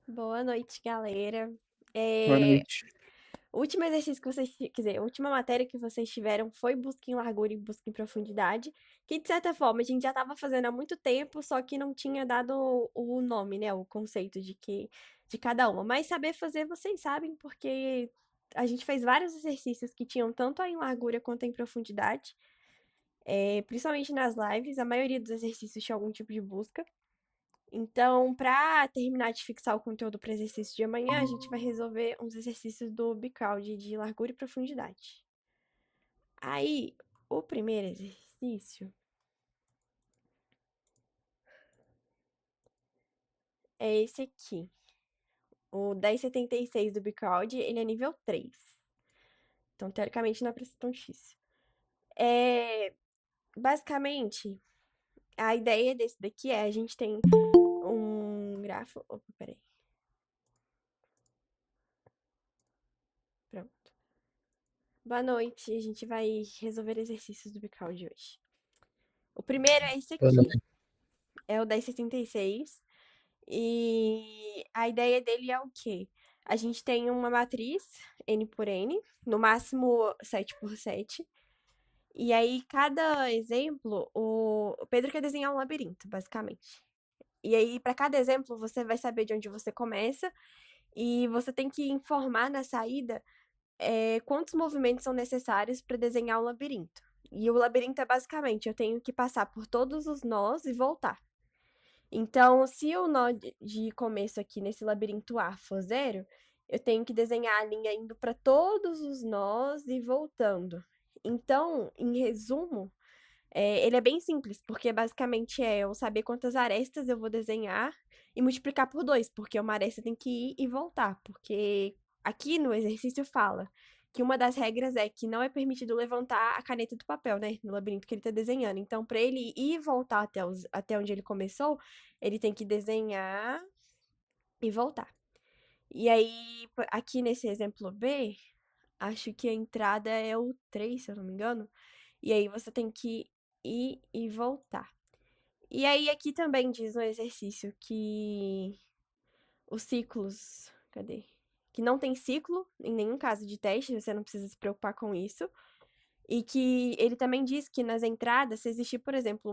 Boa noite, galera. Boa É, noite. o último exercício que vocês, quer dizer, a última matéria que vocês tiveram foi busca em largura e busca em profundidade, que de certa forma a gente já estava fazendo há muito tempo, só que não tinha dado o nome, né, o conceito de cada uma. Mas saber fazer vocês sabem, porque a gente fez vários exercícios que tinham tanto em largura quanto em profundidade, principalmente nas lives, a maioria dos exercícios tinha algum tipo de busca. Então, para terminar de fixar o conteúdo para exercício de amanhã, a gente vai resolver uns exercícios do Bicaldi de largura e profundidade. Aí, o primeiro exercício é esse aqui. O 1076 do Bicaldi, ele é nível 3. Então, teoricamente, não é para ser tão difícil. É, basicamente, a ideia desse daqui é a gente tem um grafo. Opa, peraí. Pronto. Boa noite. A gente vai resolver exercícios do Bicaldi hoje. O primeiro é esse Boa aqui. noite. É o 1076. E a ideia dele é o quê? A gente tem uma matriz n por n, no máximo 7 por 7. E aí, cada exemplo, o Pedro quer desenhar um labirinto, basicamente. E aí, para cada exemplo, você vai saber de onde você começa e você tem que informar na saída quantos movimentos são necessários para desenhar um labirinto. E o labirinto é basicamente, eu tenho que passar por todos os nós e voltar. Então, se o nó de começo aqui nesse labirinto A for zero, eu tenho que desenhar a linha indo para todos os nós e voltando. Então, em resumo, ele é bem simples, porque basicamente é eu saber quantas arestas eu vou desenhar e multiplicar por 2, porque uma aresta tem que ir e voltar, porque aqui no exercício fala que uma das regras é que não é permitido levantar a caneta do papel, né, no labirinto que ele está desenhando. Então, para ele ir e voltar até onde ele começou, ele tem que desenhar e voltar. E aí, aqui nesse exemplo B, acho que a entrada é o 3, se eu não me engano. E aí você tem que ir e voltar. E aí aqui também diz no exercício que os ciclos, cadê? Que não tem ciclo em nenhum caso de teste, você não precisa se preocupar com isso. E que ele também diz que nas entradas, se existir, por exemplo,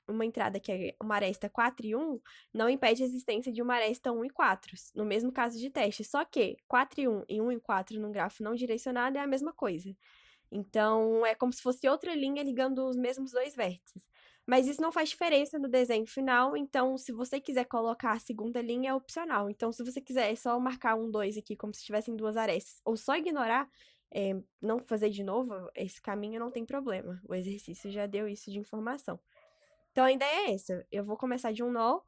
uma entrada que é uma aresta 4 e 1, não impede a existência de uma aresta 1 e 4, no mesmo caso de teste. Só que 4 e 1 e 1 e 4 num grafo não direcionado é a mesma coisa. Então, é como se fosse outra linha ligando os mesmos dois vértices. Mas isso não faz diferença no desenho final, então, se você quiser colocar a segunda linha, é opcional. Então, se você quiser só marcar um 2 aqui, como se tivessem duas arestas, ou só ignorar, não fazer de novo esse caminho, não tem problema. O exercício já deu isso de informação. Então, a ideia é essa. Eu vou começar de um nó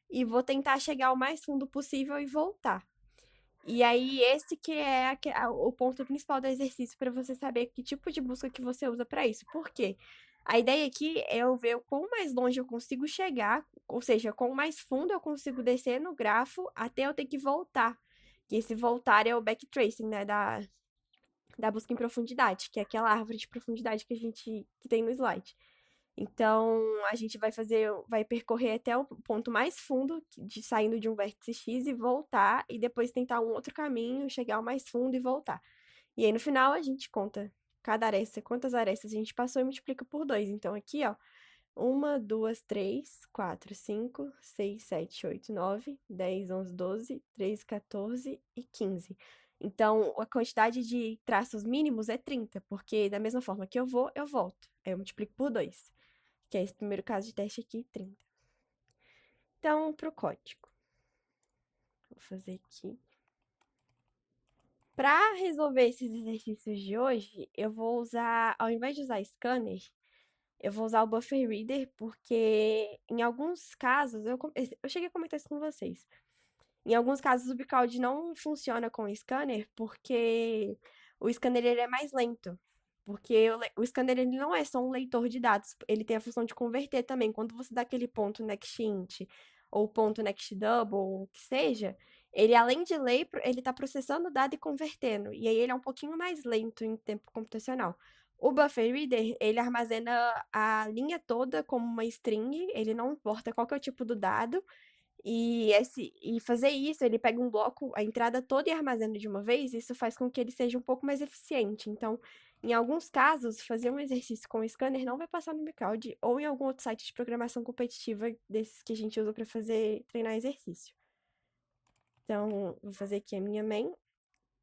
e vou tentar chegar o mais fundo possível e voltar. E aí, esse que é o ponto principal do exercício para você saber que tipo de busca que você usa para isso. Por quê? A ideia aqui é eu ver o quão mais longe eu consigo chegar, ou seja, quão mais fundo eu consigo descer no grafo até eu ter que voltar. Que esse voltar é o backtracing, né, da busca em profundidade, que é aquela árvore de profundidade que tem no slide. Então, a gente vai percorrer até o ponto mais fundo, saindo de um vértice X e voltar, e depois tentar um outro caminho, chegar ao mais fundo e voltar. E aí, no final, a gente conta cada aresta, quantas arestas a gente passou e multiplica por 2. Então, aqui, ó, 1, 2, 3, 4, 5, 6, 7, 8, 9, 10, 11, 12, 13, 14 e 15. Então, a quantidade de traços mínimos é 30, porque da mesma forma que eu vou, eu volto. Aí eu multiplico por 2, que é esse primeiro caso de teste aqui, 30. Então, para o código. Vou fazer aqui. Para resolver esses exercícios de hoje, eu vou usar, ao invés de usar scanner, eu vou usar o Buffer Reader, porque em alguns casos, eu cheguei a comentar isso com vocês. Em alguns casos, o Bcloud não funciona com o scanner, porque o scanner ele é mais lento. Porque o scanner ele não é só um leitor de dados, ele tem a função de converter também. Quando você dá aquele ponto next int ou ponto next double, ou o que seja, ele além de ler, ele está processando o dado e convertendo. E aí ele é um pouquinho mais lento em tempo computacional. O Buffer Reader, ele armazena a linha toda como uma string, ele não importa qual que é o tipo do dado, E fazer isso, ele pega um bloco, a entrada toda e armazena de uma vez, isso faz com que ele seja um pouco mais eficiente. Então, em alguns casos, fazer um exercício com o scanner não vai passar no Micald ou em algum outro site de programação competitiva desses que a gente usa para fazer treinar exercício. Então, vou fazer aqui a minha main.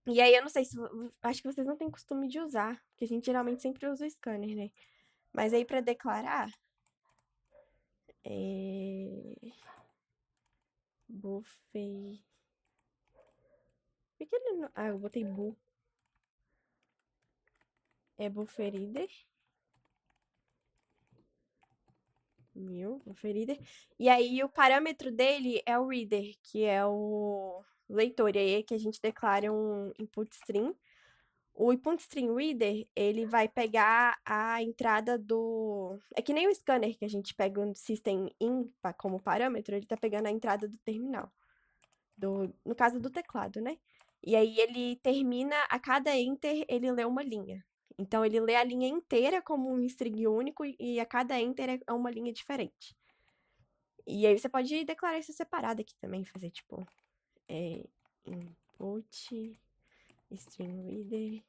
E aí, eu não sei se. Acho que vocês não têm costume de usar, porque a gente geralmente sempre usa o scanner, né? Mas aí, para declarar. É... Buffet. Por que ele não. Ah, eu botei bu. É buffer reader. Buffer reader. E aí, o parâmetro dele é o reader, que é o leitor. E aí é que a gente declara um input string. O input string reader, ele vai pegar a entrada do... É que nem o scanner que a gente pega no system in como parâmetro, ele tá pegando a entrada do terminal. No caso do teclado, né? E aí ele termina, a cada enter, ele lê uma linha. Então, ele lê a linha inteira como um string único e a cada enter é uma linha diferente. E aí você pode declarar isso separado aqui também, fazer tipo input string reader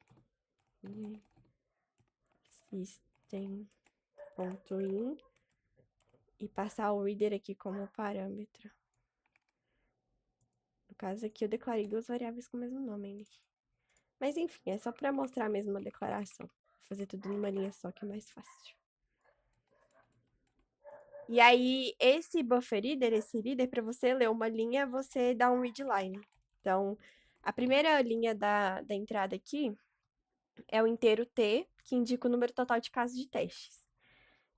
system.in e passar o reader aqui como parâmetro. No caso aqui eu declarei duas variáveis com o mesmo nome, hein? Mas enfim, é só para mostrar mesmo a declaração. Vou fazer tudo numa linha só que é mais fácil. E aí, esse buffer reader, esse reader, para você ler uma linha, você dá um readline. Então, a primeira linha da entrada aqui é o inteiro T, que indica o número total de casos de testes.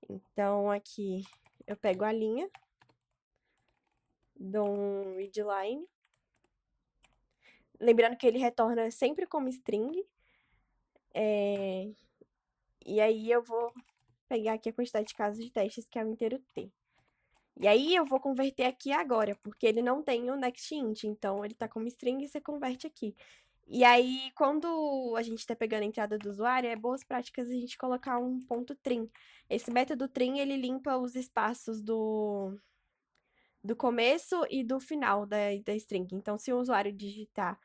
Então, aqui eu pego a linha, dou um readline. Lembrando que ele retorna sempre como string. E aí eu vou pegar aqui a quantidade de casos de testes, que é o inteiro T. E aí eu vou converter aqui agora, porque ele não tem o next int, então ele tá como string e você converte aqui. E aí, quando a gente está pegando a entrada do usuário, é boas práticas a gente colocar um ponto trim. Esse método trim, ele limpa os espaços do começo e do final da string. Então, se o usuário digitar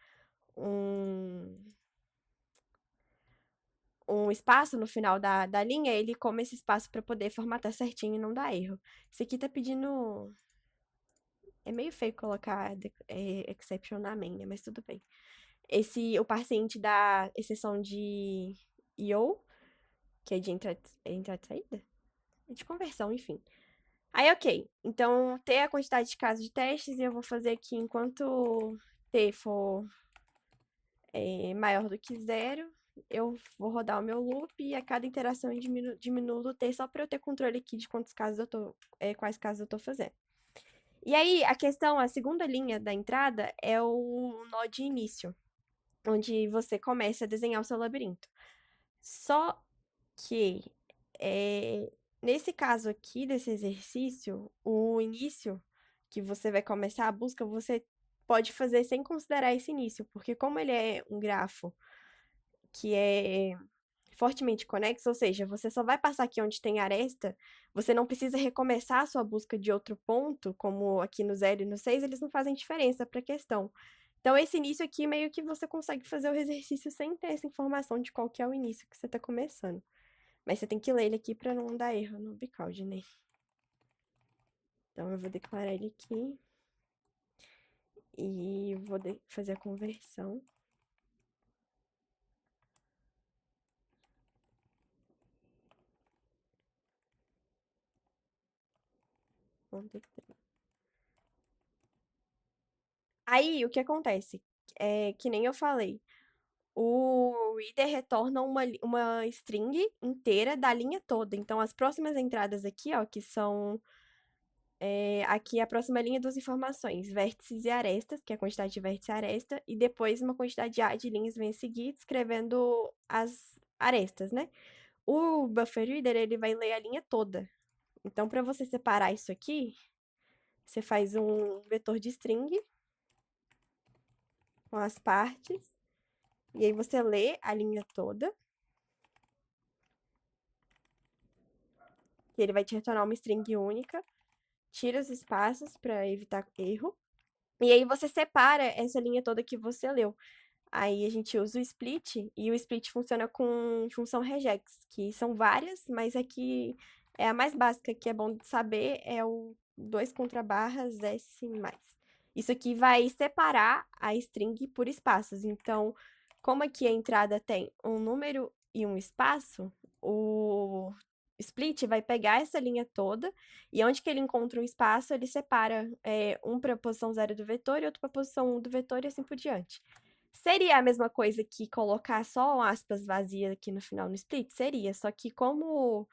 um espaço no final da linha, ele come esse espaço para poder formatar certinho e não dar erro. Isso aqui tá pedindo... É meio feio colocar exception na main, né? Mas tudo bem. O paciente da exceção de IO, que é de entrada e saída? É de conversão, enfim. Aí, ok. Então, ter a quantidade de casos de testes e eu vou fazer aqui enquanto T for maior do que zero, eu vou rodar o meu loop e a cada interação eu diminuo o T só para eu ter controle aqui de quantos casos eu tô, quais casos eu tô fazendo. E aí, a questão, a segunda linha da entrada é o nó de início, onde você começa a desenhar o seu labirinto. Só que, nesse caso aqui, desse exercício, o início que você vai começar a busca, você pode fazer sem considerar esse início, porque como ele é um grafo que é fortemente conexo, ou seja, você só vai passar aqui onde tem aresta, você não precisa recomeçar a sua busca de outro ponto, como aqui no 0 e no 6, eles não fazem diferença para a questão. Então, esse início aqui, meio que você consegue fazer o exercício sem ter essa informação de qual que é o início que você está começando. Mas você tem que ler ele aqui para não dar erro no Bcald, né? Então, eu vou declarar ele aqui. E vou fazer a conversão. Aí, o que acontece? É que nem eu falei. O reader retorna uma string inteira da linha toda. Então, as próximas entradas aqui, ó, que são aqui a próxima linha das informações, vértices e arestas, que é a quantidade de vértice e aresta, e depois uma quantidade de linhas vem a seguir, descrevendo as arestas, né? O buffer reader, ele vai ler a linha toda. Então, para você separar isso aqui, você faz um vetor de string com as partes, e aí você lê a linha toda, e ele vai te retornar uma string única. tira os espaços para evitar erro. E aí você separa essa linha toda que você leu. Aí a gente usa o split, e o split funciona com função regex, que são várias, mas aqui é a mais básica, que é bom de saber, é o 2 contrabarras S+. Isso aqui vai separar a string por espaços. Então, como aqui a entrada tem um número e um espaço, o split vai pegar essa linha toda, e onde que ele encontra um espaço, ele separa um para a posição 0 do vetor e outro para a posição 1 do vetor, e assim por diante. Seria a mesma coisa que colocar só um aspas vazia aqui no final no split? Seria, só que como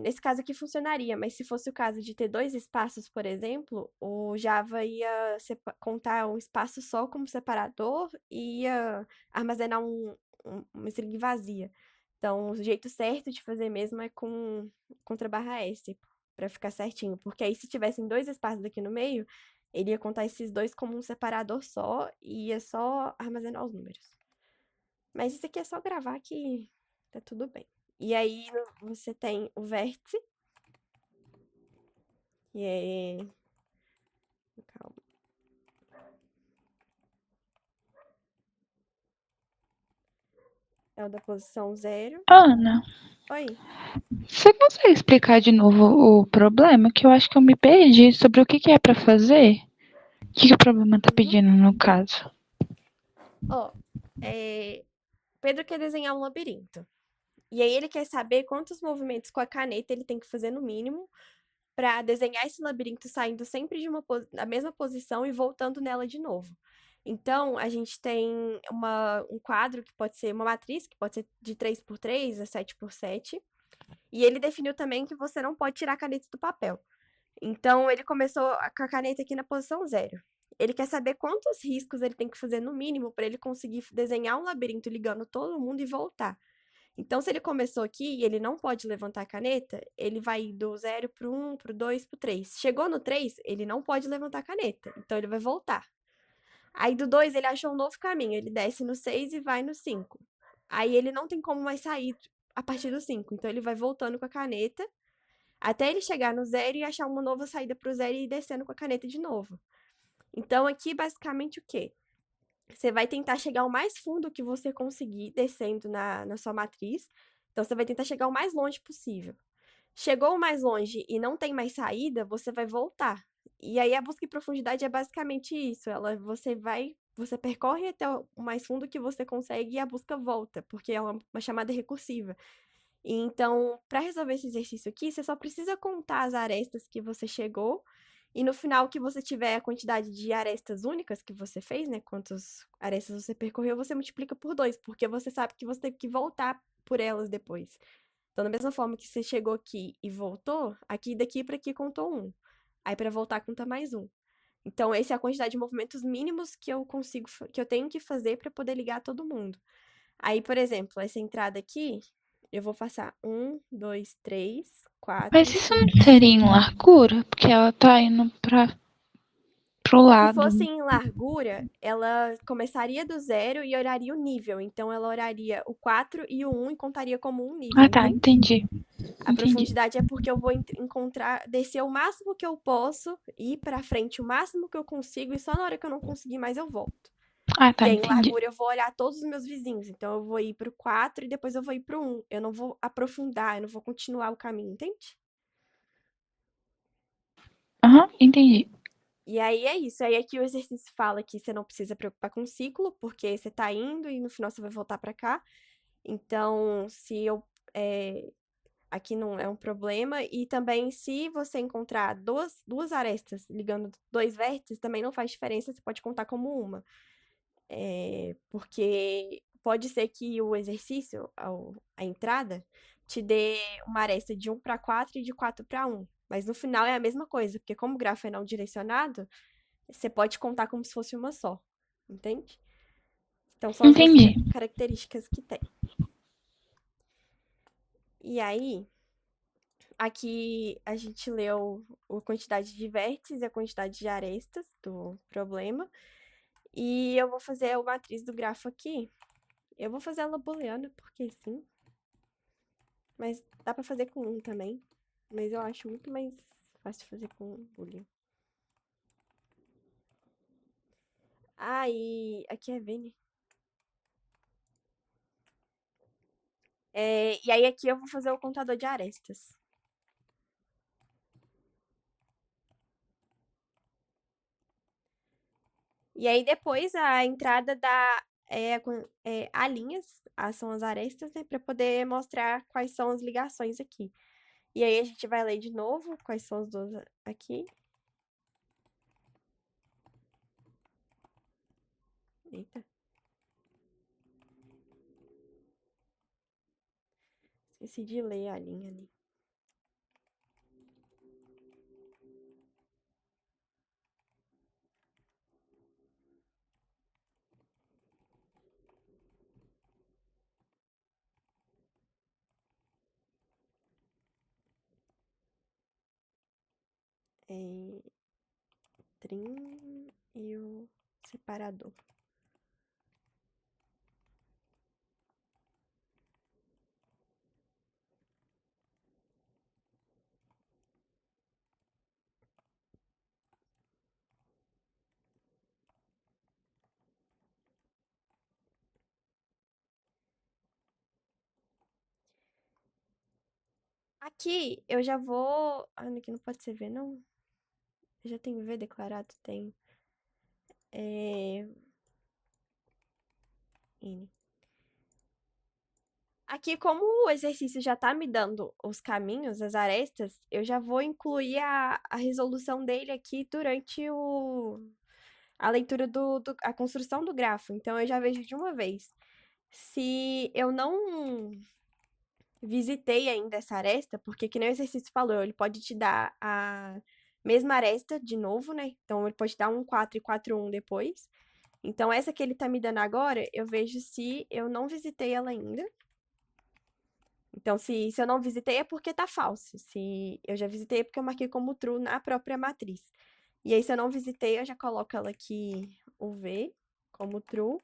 nesse caso aqui funcionaria, mas se fosse o caso de ter dois espaços, por exemplo, o Java ia contar um espaço só como separador e ia armazenar uma string vazia. Então, o jeito certo de fazer mesmo é com contra barra S, para ficar certinho. Porque aí, se tivessem dois espaços aqui no meio, ele ia contar esses dois como um separador só e ia só armazenar os números. Mas isso aqui é só gravar que tá tudo bem. E aí você tem o vértice, que é. Calma. É o da posição 0. Ana, Oi. você consegue explicar de novo o problema? Que eu acho que eu me perdi sobre o que é para fazer. O que o problema tá Uhum. pedindo no caso? Ó, Pedro quer desenhar um labirinto. E aí ele quer saber quantos movimentos com a caneta ele tem que fazer no mínimo para desenhar esse labirinto saindo sempre da mesma posição e voltando nela de novo. Então, a gente tem um quadro que pode ser uma matriz, que pode ser de 3x3 a 7x7. E ele definiu também que você não pode tirar a caneta do papel. Então, ele começou com a caneta aqui na posição 0. Ele quer saber quantos riscos ele tem que fazer no mínimo para ele conseguir desenhar um labirinto ligando todo mundo e voltar. Então, se ele começou aqui e ele não pode levantar a caneta, ele vai do 0 pro 1, pro 2, pro 3. Chegou no 3, ele não pode levantar a caneta, então ele vai voltar. Aí do 2, ele achou um novo caminho, ele desce no 6 e vai no 5. Aí ele não tem como mais sair a partir do 5, então ele vai voltando com a caneta até ele chegar no 0 e achar uma nova saída pro 0 e ir descendo com a caneta de novo. Então aqui basicamente o quê? Você vai tentar chegar o mais fundo que você conseguir descendo na sua matriz. Então, você vai tentar chegar o mais longe possível. Chegou mais longe e não tem mais saída, você vai voltar. E aí, a busca em profundidade é basicamente isso. Você percorre até o mais fundo que você consegue e a busca volta, porque é uma chamada recursiva. E então, para resolver esse exercício aqui, você só precisa contar as arestas que você chegou. E no final que você tiver a quantidade de arestas únicas que você fez, né? Quantas arestas você percorreu, você multiplica por 2, porque você sabe que você teve que voltar por elas depois. Então, da mesma forma que você chegou aqui e voltou, aqui daqui para aqui contou 1. Aí para voltar conta mais 1. Então, essa é a quantidade de movimentos mínimos que eu tenho que fazer para poder ligar todo mundo. Aí, por exemplo, essa entrada aqui, eu vou passar 1, 2, 3, 4, Mas isso não 5, seria em 6. largura? Porque ela tá indo pro Se lado. fosse em largura, ela começaria do 0 e olharia o nível. Então, ela olharia o 4 e o 1 e contaria como um nível, Ah, tá, entende? entendi. A Entendi. profundidade é porque eu vou descer o máximo que eu posso, ir pra frente o máximo que eu consigo, e só na hora que eu não conseguir mais eu volto. Ah, E tá, aí, em entendi. largura, eu vou olhar todos os meus vizinhos. Então, eu vou ir pro 4 e depois eu vou ir pro 1. Eu não vou aprofundar, eu não vou continuar o caminho, entende? Aham, entendi. E aí é isso. Aí aqui o exercício fala que você não precisa preocupar com o ciclo, porque você tá indo e no final você vai voltar pra cá. Então, se eu. Aqui não é um problema. E também, se você encontrar duas arestas ligando dois vértices, também não faz diferença, você pode contar como uma. Porque pode ser que o exercício, a entrada, te dê uma aresta de 1 para 4 e de 4 para 1. Mas no final é a mesma coisa, porque como o grafo é não direcionado, você pode contar como se fosse uma só, entende? Então, são as duas Entendi. características que tem. E aí, aqui a gente leu a quantidade de vértices e a quantidade de arestas do problema. E eu vou fazer a matriz do grafo aqui. Eu vou fazer ela booleana, porque sim. Mas dá pra fazer com um também. Mas eu acho muito mais Fácil de fazer com boolean. Ah, e aqui é Vene. E aí aqui eu vou fazer o contador de arestas. E aí depois a entrada da a linhas, são as arestas, né, para poder mostrar quais são as ligações aqui. E aí a gente vai ler de novo quais são as duas aqui. Eita. Esqueci de ler a linha ali. É, trim e o separador. Aqui eu já vou. Ah, aqui não pode ser V, não. Eu já tenho V declarado? Tenho. É... N. Aqui, como o exercício já tá me dando os caminhos, as arestas, eu já vou incluir a resolução dele aqui durante a leitura a construção do grafo. Então, eu já vejo de uma vez. Se eu não visitei ainda essa aresta, porque que nem o exercício falou, ele pode te dar a mesma aresta de novo, né? Então, ele pode dar um 4 e 4, 1 depois. Então, essa que ele tá me dando agora, eu vejo se eu não visitei ela ainda. Então, se eu não visitei é porque tá falso. Se eu já visitei é porque eu marquei como true na própria matriz. E aí, se eu não visitei, eu já coloco ela aqui, o V, como true.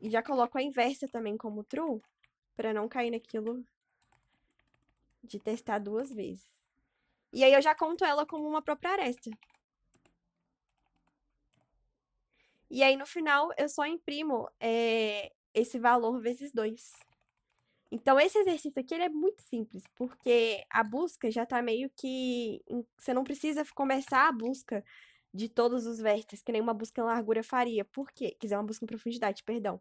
E já coloco a inversa também como true, para não cair naquilo de testar duas vezes. E aí, eu já conto ela como uma própria aresta. E aí, no final, eu só imprimo esse valor vezes 2. Então, esse exercício aqui ele é muito simples, porque a busca já tá meio que. Você não precisa começar a busca de todos os vértices, que nem uma busca em largura faria. Por quê? Quiser uma busca em profundidade, perdão.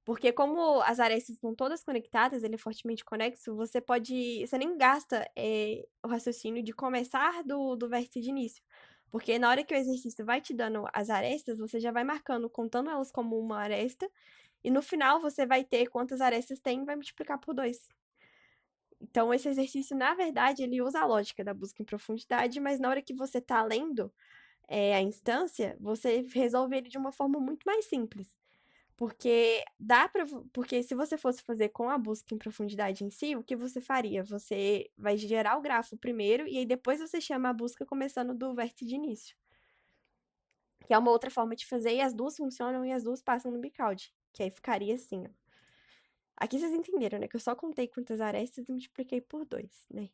Porque como as arestas estão todas conectadas, ele é fortemente conexo, você pode. Você nem gasta o raciocínio de começar do vértice de início. Porque na hora que o exercício vai te dando as arestas, você já vai marcando, contando elas como uma aresta, e no final você vai ter quantas arestas tem e vai multiplicar por 2. Então, esse exercício, na verdade, ele usa a lógica da busca em profundidade, mas na hora que você está lendo a instância, você resolve ele de uma forma muito mais simples. Porque se você fosse fazer com a busca em profundidade em si, o que você faria? Você vai gerar o grafo primeiro e aí depois você chama a busca começando do vértice de início. Que é uma outra forma de fazer e as duas funcionam e as duas passam no Bicaldi. Que aí ficaria assim, ó. Aqui vocês entenderam, né? Que eu só contei quantas arestas e multipliquei por 2, né?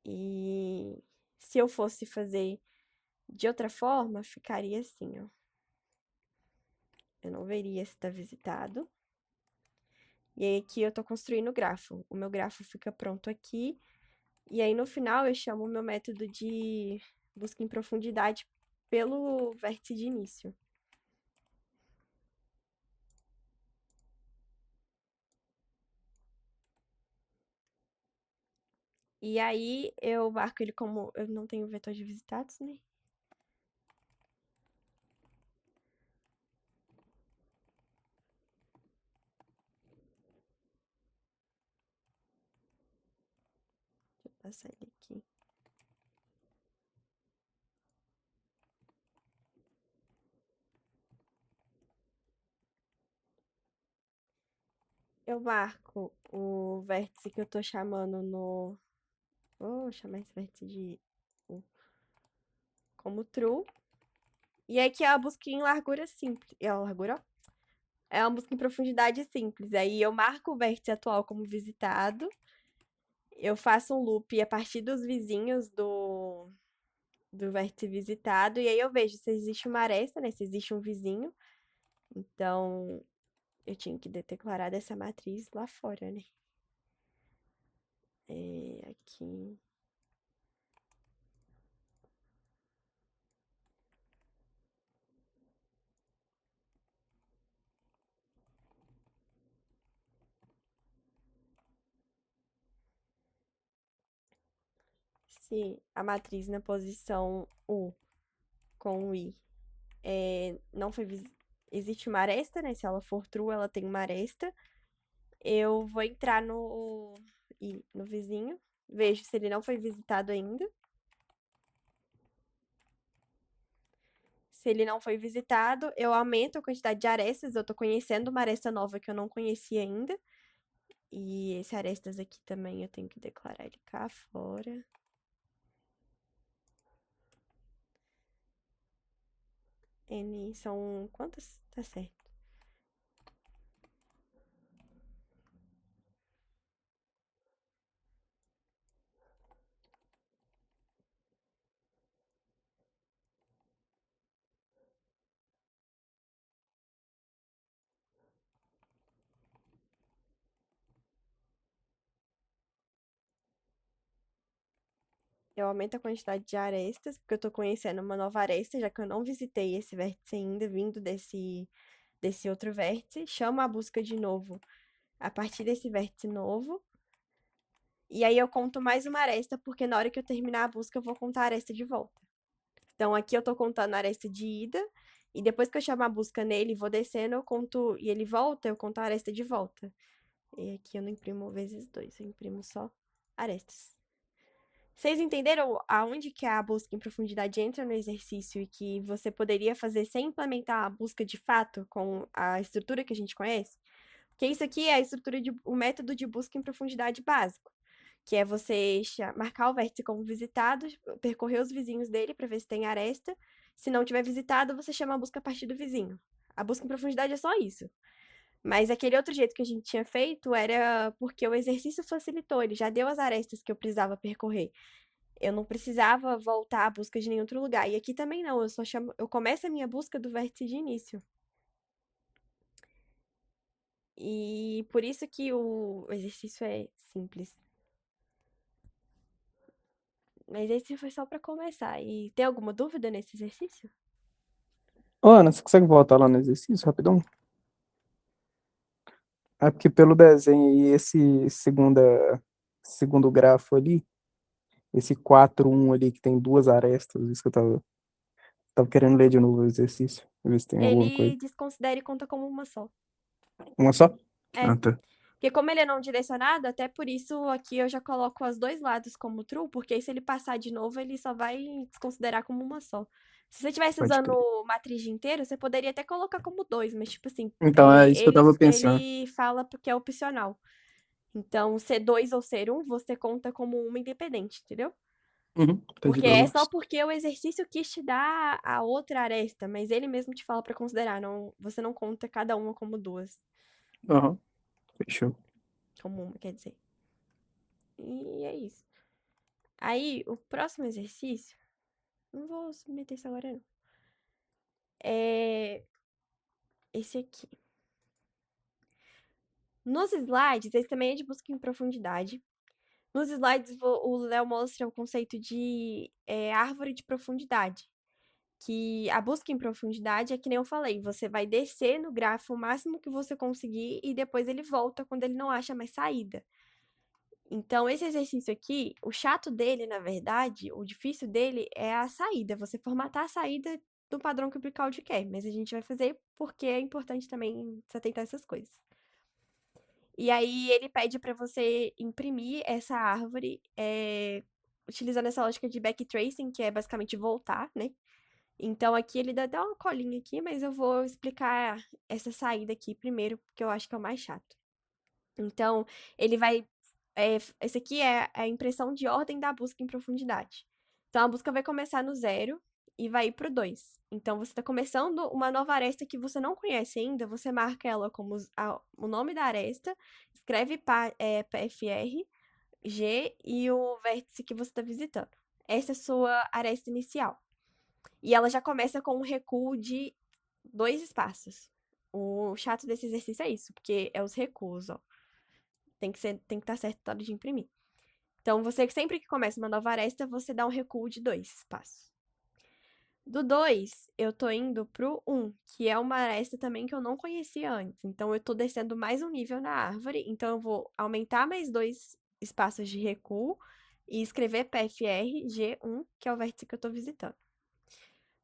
E se eu fosse fazer de outra forma, ficaria assim, ó. Eu não veria se está visitado. E aí aqui eu tô construindo o grafo. O meu grafo fica pronto aqui. E aí no final eu chamo o meu método de busca em profundidade pelo vértice de início. E aí eu marco ele como eu não tenho vetor de visitados, né? Deixa eu passar ele aqui. Eu marco o vértice que eu tô chamando no. Vou chamar esse vértice de como true. E aqui é a busca em largura simples. É a largura, ó. É uma busca em profundidade simples. Aí eu marco o vértice atual como visitado. Eu faço um loop a partir dos vizinhos do vértice visitado, e aí eu vejo se existe uma aresta, né? Se existe um vizinho. Então, eu tinha que declarar dessa matriz lá fora, né? Aqui. Se a matriz na posição U com o I não foi existe uma aresta, né? Se ela for true, ela tem uma aresta. Eu vou entrar no vizinho, vejo se ele não foi visitado ainda. Se ele não foi visitado, eu aumento a quantidade de arestas. Eu tô conhecendo uma aresta nova que eu não conhecia ainda. E esse arestas aqui também eu tenho que declarar ele cá fora. N são quantas? Tá certo. Eu aumento a quantidade de arestas, porque eu tô conhecendo uma nova aresta, já que eu não visitei esse vértice ainda, vindo desse outro vértice. Chamo a busca de novo a partir desse vértice novo. E aí eu conto mais uma aresta, porque na hora que eu terminar a busca, eu vou contar a aresta de volta. Então aqui eu tô contando a aresta de ida, e depois que eu chamar a busca nele, vou descendo, eu conto, e ele volta, eu conto a aresta de volta. E aqui eu não imprimo vezes dois, eu imprimo só arestas. Vocês entenderam aonde que a busca em profundidade entra no exercício e que você poderia fazer sem implementar a busca de fato com a estrutura que a gente conhece? Porque isso aqui é a estrutura o método de busca em profundidade básico, que é você marcar o vértice como visitado, percorrer os vizinhos dele para ver se tem aresta. Se não tiver visitado, você chama a busca a partir do vizinho. A busca em profundidade é só isso. Mas aquele outro jeito que a gente tinha feito era porque o exercício facilitou, ele já deu as arestas que eu precisava percorrer. Eu não precisava voltar à busca de nenhum outro lugar. E aqui também não, eu só chamo, eu começo a minha busca do vértice de início. E por isso que o exercício é simples. Mas esse foi só para começar. E tem alguma dúvida nesse exercício? Ô, Ana, você consegue voltar lá no exercício rapidão? É porque pelo desenho aí, esse segundo grafo ali, esse 4-1 ali que tem duas arestas, isso que eu tava querendo ler de novo o exercício, ver se tem alguma coisa. Ele desconsidera e conta como uma só. Uma só? É. Ah, tá. Porque como ele é não direcionado, até por isso aqui eu já coloco os dois lados como true, porque aí se ele passar de novo, ele só vai desconsiderar como uma só. Se você estivesse Pode usando crer. matriz de inteiro, você poderia até colocar como dois, mas tipo assim, Então é isso que eu ele, tava pensando. ele fala porque é opcional. Então, ser dois ou ser um, você conta como uma independente, entendeu? Uhum, entendi Porque das é só duas. porque o exercício quis te dar a outra aresta, mas ele mesmo te fala pra considerar, não, você não conta cada uma como duas, Aham, fechou. como uma, quer dizer. E é isso. Aí, o próximo exercício, não vou submeter isso agora, não. É esse aqui. Nos slides, esse também é de busca em profundidade. Nos slides, o Léo mostra o conceito de árvore de profundidade. Que a busca em profundidade é que nem eu falei, você vai descer no grafo o máximo que você conseguir e depois ele volta quando ele não acha mais saída. Então, esse exercício aqui, o chato dele, na verdade, o difícil dele é a saída, você formatar a saída do padrão que o Bricaldi quer, mas a gente vai fazer porque é importante também se atentar a essas coisas. E aí ele pede para você imprimir essa árvore, utilizando essa lógica de backtracing, que é basicamente voltar, né? Então aqui ele dá até uma colinha aqui, mas eu vou explicar essa saída aqui primeiro, porque eu acho que é o mais chato. Então, ele vai. Esse aqui é a impressão de ordem da busca em profundidade. Então, a busca vai começar no zero e vai ir pro 2. Então, você está começando uma nova aresta que você não conhece ainda, você marca ela como o nome da aresta, escreve PFR G e o vértice que você está visitando. Essa é a sua aresta inicial. E ela já começa com um recuo de 2 espaços. O chato desse exercício é isso, porque é os recuos, ó. Tem que estar certo na hora de imprimir. Então, você sempre que começa uma nova aresta, você dá um recuo de 2 espaços. Do 2, eu tô indo pro 1, que é uma aresta também que eu não conhecia antes. Então, eu tô descendo mais um nível na árvore. Então, eu vou aumentar mais 2 espaços de recuo e escrever PFR G1, que é o vértice que eu tô visitando.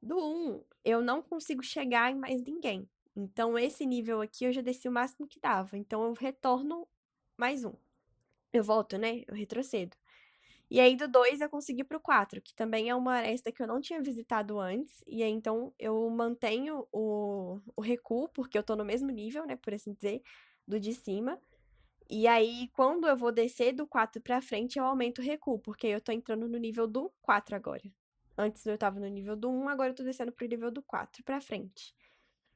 Do 1, eu não consigo chegar em mais ninguém. Então, esse nível aqui eu já desci o máximo que dava. Então, eu retorno mais um. Eu volto, né? Eu retrocedo. E aí, do 2, eu consegui pro 4, que também é uma aresta que eu não tinha visitado antes. E aí, então, eu mantenho o recuo, porque eu tô no mesmo nível, né? Por assim dizer, do de cima. E aí, quando eu vou descer do 4 pra frente, eu aumento o recuo, porque eu tô entrando no nível do 4 agora. Antes eu tava no nível do 1, agora eu tô descendo pro nível do 4 pra frente.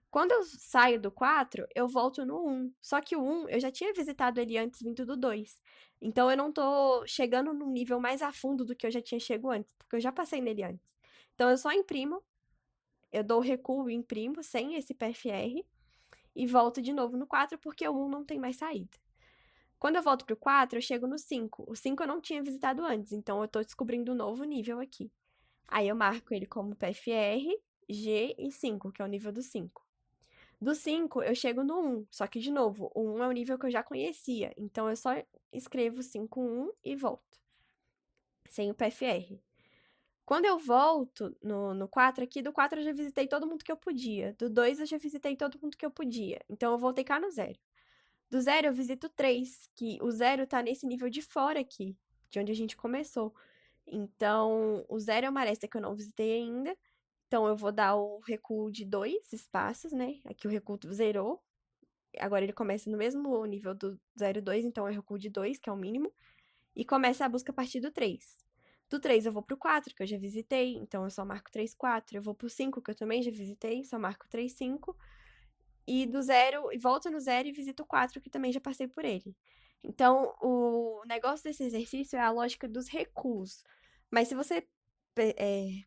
Quando eu saio do 4, eu volto no 1. Só que o 1, eu já tinha visitado ele antes vindo do 2. Então eu não tô chegando num nível mais a fundo do que eu já tinha chego antes, porque eu já passei nele antes. Então eu só imprimo, eu dou o recuo e imprimo sem esse PFR e volto de novo no 4 porque o 1 não tem mais saída. Quando eu volto pro 4, eu chego no 5. O 5 eu não tinha visitado antes, então eu tô descobrindo um novo nível aqui. Aí eu marco ele como PFR, G e 5, que é o nível do 5. Do 5, eu chego no 1, só que, de novo, o 1 é um nível que eu já conhecia, então eu só escrevo 5, 1 e volto, sem o PFR. Quando eu volto no 4 aqui, do 4 eu já visitei todo mundo que eu podia, do 2 eu já visitei todo mundo que eu podia, então eu voltei cá no 0. Do 0 eu visito 3, que o 0 tá nesse nível de fora aqui, de onde a gente começou. Então, o 0 é uma aresta que eu não visitei ainda, então eu vou dar o recuo de 2 espaços, né? Aqui o recuo zerou. Agora ele começa no mesmo nível do 0,2, então é o recuo de 2, que é o mínimo. E começa a busca a partir do 3. Do 3 eu vou pro 4, que eu já visitei, então eu só marco 3, 4. Eu vou pro 5, que eu também já visitei, só marco 3, 5. E do 0, e volto no 0 e visito o 4, que também já passei por ele. Então, o negócio desse exercício é a lógica dos recuos. Mas se você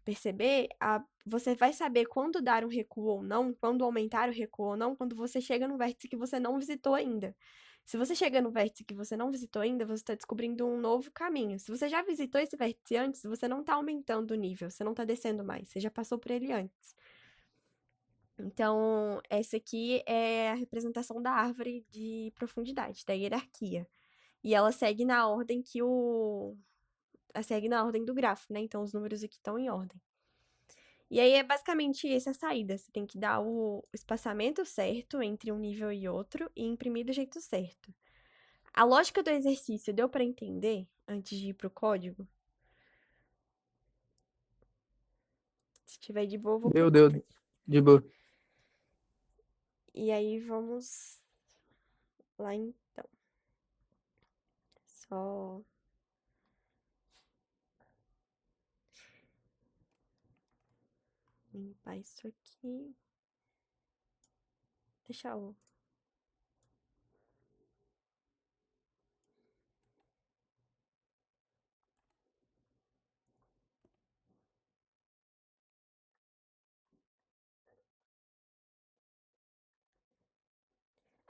perceber, você vai saber quando dar um recuo ou não, quando aumentar o recuo ou não, quando você chega no vértice que você não visitou ainda. Se você chega no vértice que você não visitou ainda, você está descobrindo um novo caminho. Se você já visitou esse vértice antes, você não está aumentando o nível, você não está descendo mais, você já passou por ele antes. Então, essa aqui é a representação da árvore de profundidade, da hierarquia. E ela segue na ordem que o. Ela segue na ordem do grafo, né? Então, os números aqui estão em ordem. E aí é basicamente essa a saída. Você tem que dar o espaçamento certo entre um nível e outro e imprimir do jeito certo. A lógica do exercício deu para entender antes de ir pro código? Se tiver de boa, eu vou pro Meu Deus, código. de boa. E aí vamos lá então. Só limpar isso aqui. Deixa eu.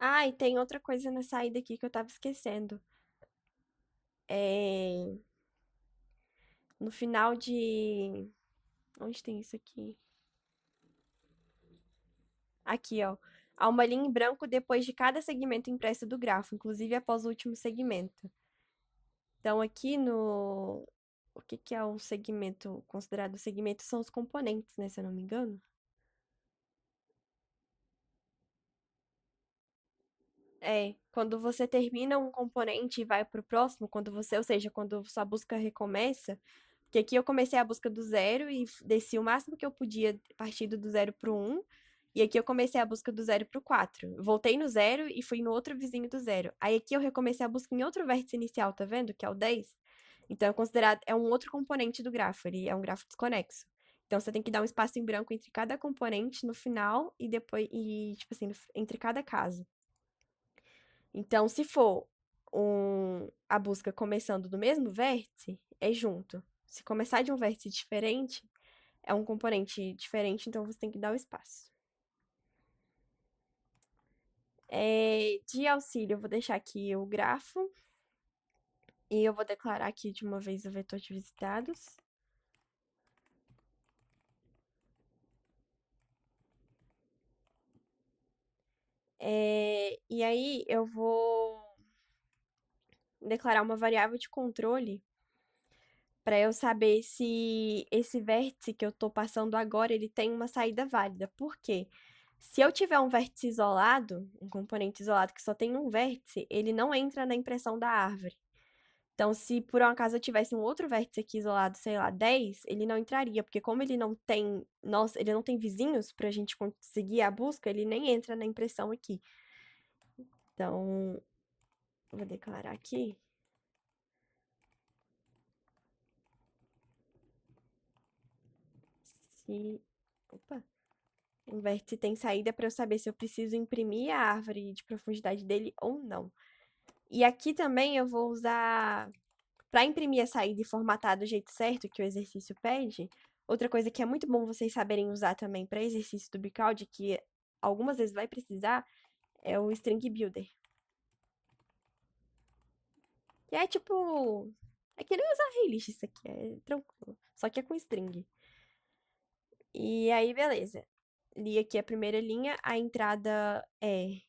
Ah, e tem outra coisa na saída aqui que eu tava esquecendo. É. No final de. Onde tem isso aqui? Aqui, ó. Há uma linha em branco depois de cada segmento impresso do grafo, inclusive após o último segmento. Então, aqui no. O que que é um segmento considerado segmento? São os componentes, né? Se eu não me engano. É, quando você termina um componente e vai pro próximo, quando você, ou seja, quando sua busca recomeça, porque aqui eu comecei a busca do 0 e desci o máximo que eu podia partindo do 0 pro 1, e aqui eu comecei a busca do 0 pro 4. Voltei no 0 e fui no outro vizinho do 0. Aí aqui eu recomecei a busca em outro vértice inicial, tá vendo? Que é o 10. Então é considerado, é um outro componente do grafo, ele é um grafo desconexo. Então você tem que dar um espaço em branco entre cada componente no final e depois, e tipo assim, entre cada caso. Então, se for a busca começando do mesmo vértice, é junto. Se começar de um vértice diferente, é um componente diferente, então você tem que dar o espaço. De auxílio, eu vou deixar aqui o grafo. E eu vou declarar aqui de uma vez o vetor de visitados. E aí eu vou declarar uma variável de controle para eu saber se esse vértice que eu estou passando agora ele tem uma saída válida. Por quê? Se eu tiver um vértice isolado, um componente isolado que só tem um vértice, ele não entra na impressão da árvore. Então, se por um acaso eu tivesse um outro vértice aqui isolado, sei lá, 10, ele não entraria, porque como ele não tem, nossa, ele não tem vizinhos pra gente conseguir a busca, ele nem entra na impressão aqui. Então, vou declarar aqui. Se, opa, um vértice tem saída para eu saber se eu preciso imprimir a árvore de profundidade dele ou não. E aqui também eu vou usar, para imprimir a saída e formatar do jeito certo que o exercício pede. Outra coisa que é muito bom vocês saberem usar também para exercício do Bcode, que algumas vezes vai precisar, é o String Builder. Que é tipo. É que nem usar Helix isso aqui, é tranquilo. Só que é com string. E aí, beleza. Li aqui a primeira linha, a entrada é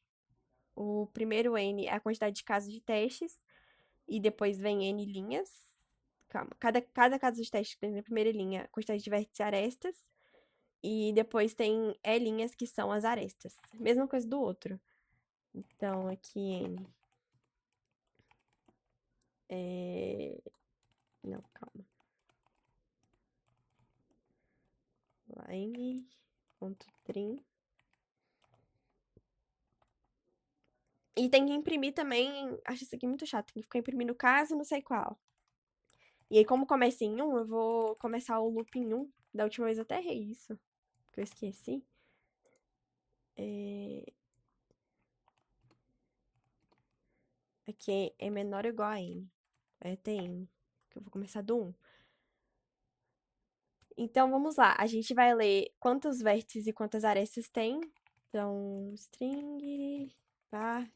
o primeiro N é a quantidade de casos de testes, e depois vem N linhas. Calma, cada caso de teste que tem na primeira linha, a quantidade de vértices e arestas, e depois tem E linhas que são as arestas. Mesma coisa do outro. Então, aqui N. Não, calma. Line.trim. E tem que imprimir também. Acho isso aqui muito chato. Tem que ficar imprimindo caso, não sei qual. E aí, como começa em 1, eu vou começar o loop em 1. Da última vez eu até errei isso. Que eu esqueci. Aqui é menor ou igual a n. É Tn. Que eu vou começar do 1. Então, vamos lá. A gente vai ler quantos vértices e quantas arestas tem. Então, string, partes.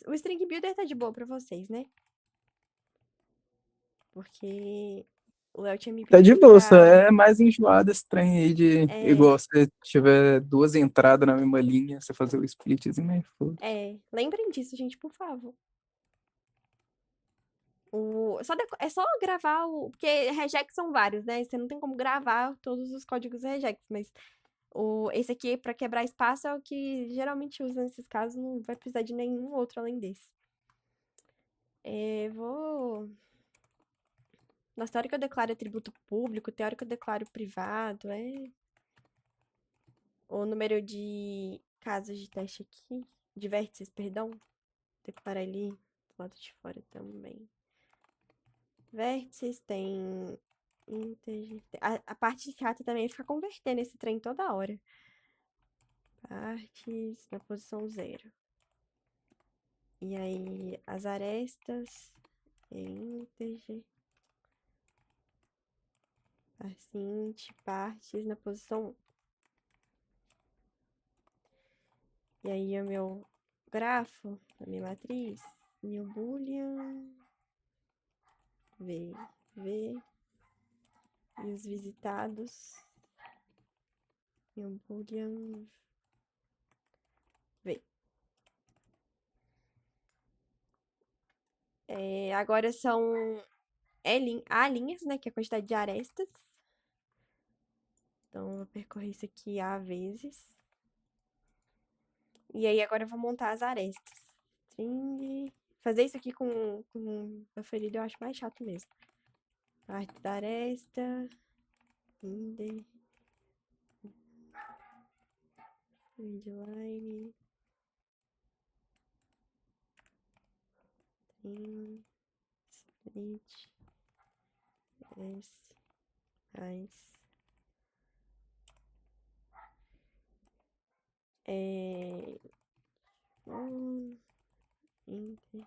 O string builder tá de boa pra vocês, né? Porque o Léo tinha me Tá de pedido boa, só pra. é mais enjoado esse trem aí de. Igual É, se tiver duas entradas na mesma linha, você fazer o splitzinho, aí foda. lembrem disso, gente, por favor. É só gravar o. Porque regex são vários, né? Você não tem como gravar todos os códigos regex, mas esse aqui, pra quebrar espaço, é o que geralmente usa nesses casos, não vai precisar de nenhum outro além desse. Vou. Nossa, tem hora que eu declaro atributo público, tem hora que eu declaro privado, o número de casos de teste aqui, de vértices, perdão, declarar ali do lado de fora também. Vértices tem integer. A parte chata também é ficar convertendo esse trem toda hora. Partes na posição 0. E aí, as arestas em integer. Assim, partes na posição 1. E aí, o meu grafo, a minha matriz, new boolean, v, v, e os visitados, new boolean, v. Agora são A linhas, né, que é a quantidade de arestas. Então, eu vou percorrer isso aqui A vezes. E aí, agora eu vou montar as arestas. String. Fazer isso aqui com preferido eu acho mais chato mesmo. Parte da aresta. Inde. Midline. Trim. Split. S. Mais. Inter.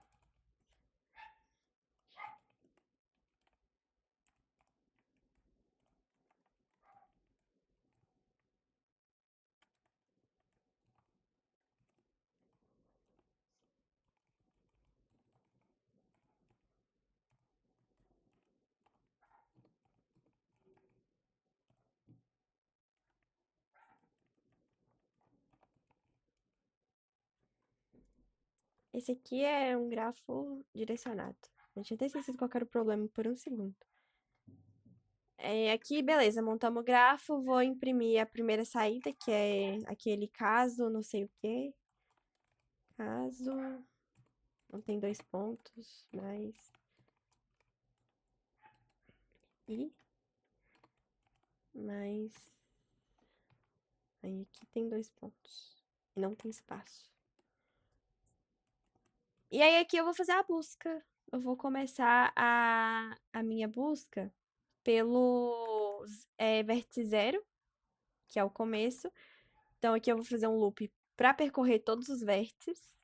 Esse aqui é um grafo direcionado. Eu tinha até esquecido qual era o problema por um segundo. Aqui, beleza, montamos o grafo, vou imprimir a primeira saída, que é aquele caso, não sei o quê. Caso, não tem dois pontos, mas... E... Mas... Aí aqui tem dois pontos. E não tem espaço. E aí aqui eu vou fazer a busca. Eu vou começar a minha busca pelo vértice zero, que é o começo. Então aqui eu vou fazer um loop para percorrer todos os vértices.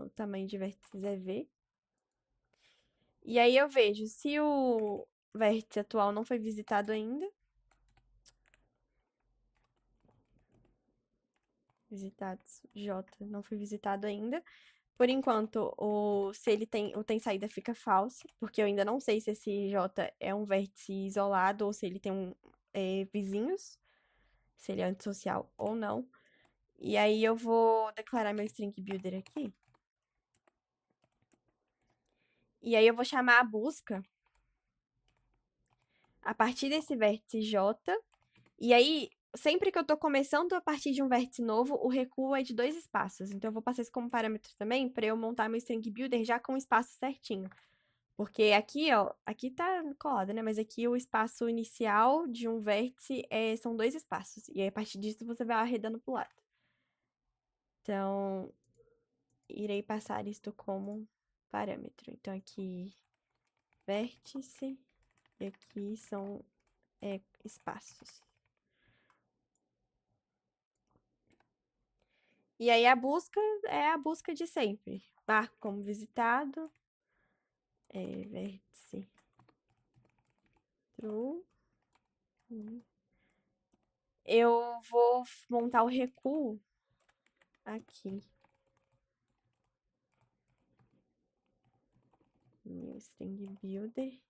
O tamanho de vértices é V. E aí eu vejo se o vértice atual não foi visitado ainda. Visitados, J, não foi visitado ainda. Por enquanto, se ele tem saída fica falso, porque eu ainda não sei se esse J é um vértice isolado ou se ele tem vizinhos, se ele é antissocial ou não. E aí eu vou declarar meu string builder aqui. E aí eu vou chamar a busca a partir desse vértice J. E aí, sempre que eu tô começando a partir de um vértice novo, o recuo é de 2 espaços. Então, eu vou passar isso como parâmetro também, para eu montar meu string builder já com o espaço certinho. Porque aqui, ó, aqui tá colado, né? Mas aqui o espaço inicial de um vértice são 2 espaços. E aí, a partir disso, você vai arredando pro lado. Então, irei passar isto como parâmetro. Então, aqui, vértice, e aqui são espaços. E aí, a busca é a busca de sempre. Marco como visitado, vértice true. Eu vou montar o recuo aqui. Meu string builder.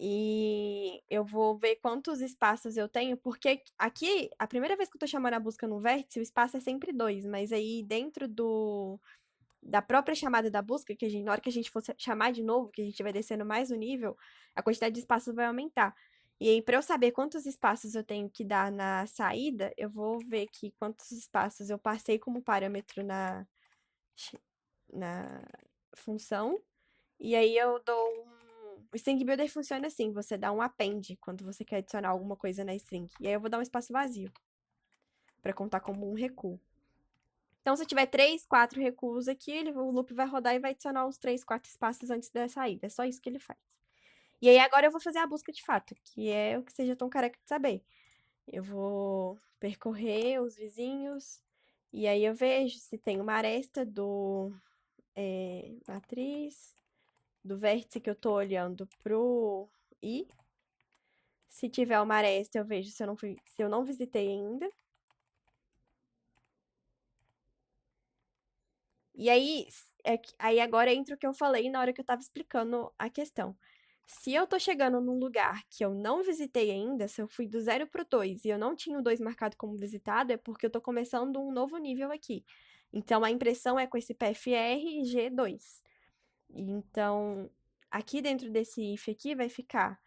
E eu vou ver quantos espaços eu tenho, porque aqui, a primeira vez que eu tô chamando a busca no vértice, o espaço é sempre 2, mas aí dentro da própria chamada da busca, na hora que a gente for chamar de novo, que a gente vai descendo mais o nível, a quantidade de espaços vai aumentar. E aí, para eu saber quantos espaços eu tenho que dar na saída, eu vou ver aqui quantos espaços eu passei como parâmetro na função. E aí eu dou O string builder funciona assim, você dá um append quando você quer adicionar alguma coisa na string. E aí eu vou dar um espaço vazio, para contar como um recuo. Então, se eu tiver 3, 4 recuos aqui, o loop vai rodar e vai adicionar uns 3, 4 espaços antes da saída. É só isso que ele faz. E aí, agora eu vou fazer a busca de fato, que é o que vocês já estão careca de saber. Eu vou percorrer os vizinhos, e aí eu vejo se tem uma aresta do matriz, do vértice que eu tô olhando pro I. Se tiver uma aresta, eu vejo se eu não visitei ainda. E aí, aí agora entra o que eu falei na hora que eu tava explicando a questão. Se eu tô chegando num lugar que eu não visitei ainda, se eu fui do 0 pro 2 e eu não tinha o 2 marcado como visitado, é porque eu tô começando um novo nível aqui. Então, a impressão é com esse PFR G2. Então, aqui dentro desse if aqui vai ficar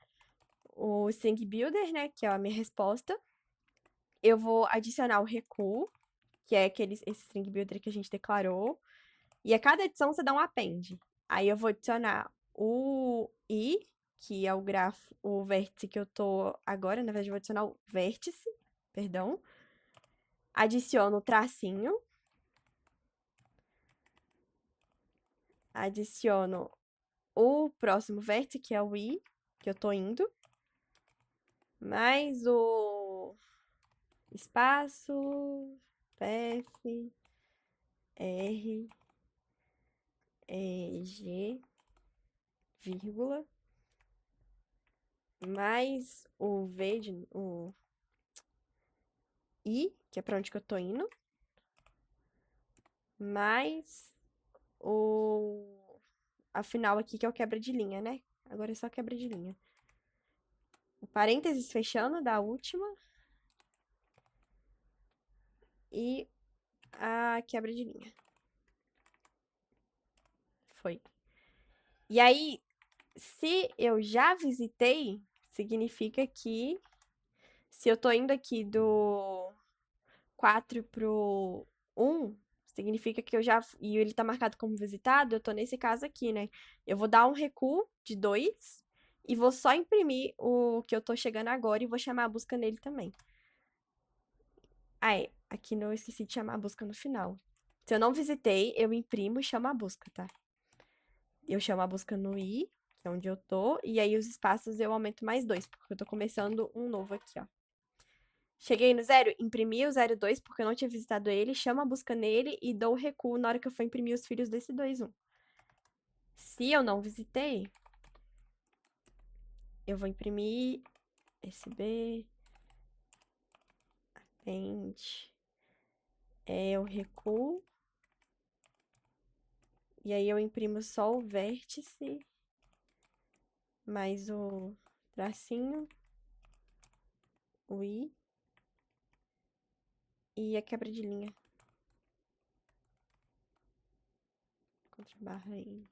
o string builder, né, que é a minha resposta. Eu vou adicionar o recuo, que é esse string builder que a gente declarou. E a cada edição você dá um append. Aí eu vou adicionar o I, que é o vértice que eu tô agora. Na verdade, eu vou adicionar o vértice, perdão. Adiciono o tracinho. Adiciono o próximo vértice, que é o I, que eu tô indo. Mais o espaço, PF, R, G, vírgula, mais o V, o I, que é pra onde que eu tô indo, mais a final aqui, que é o quebra de linha, né? Agora é só quebra de linha. O parênteses fechando da última. E a quebra de linha. Foi. E aí, se eu já visitei, significa que se eu tô indo aqui do 4 pro 1, significa que eu já. E ele tá marcado como visitado, eu tô nesse caso aqui, né? Eu vou dar um recuo de 2 e vou só imprimir o que eu tô chegando agora e vou chamar a busca nele também. Ah, é. Aqui não eu esqueci de chamar a busca no final. Se eu não visitei, eu imprimo e chamo a busca, tá? Eu chamo a busca no i, que é onde eu tô, e aí os espaços eu aumento mais 2, porque eu tô começando um novo aqui, ó. Cheguei no 0, imprimi o 02 porque eu não tinha visitado ele, chamo a busca nele e dou o recuo na hora que eu for imprimir os filhos desse 21. Se eu não visitei, eu vou imprimir SB, append, o recuo, e aí eu imprimo só o vértice, mais o tracinho, o i, e a quebra de linha. Contra barra i.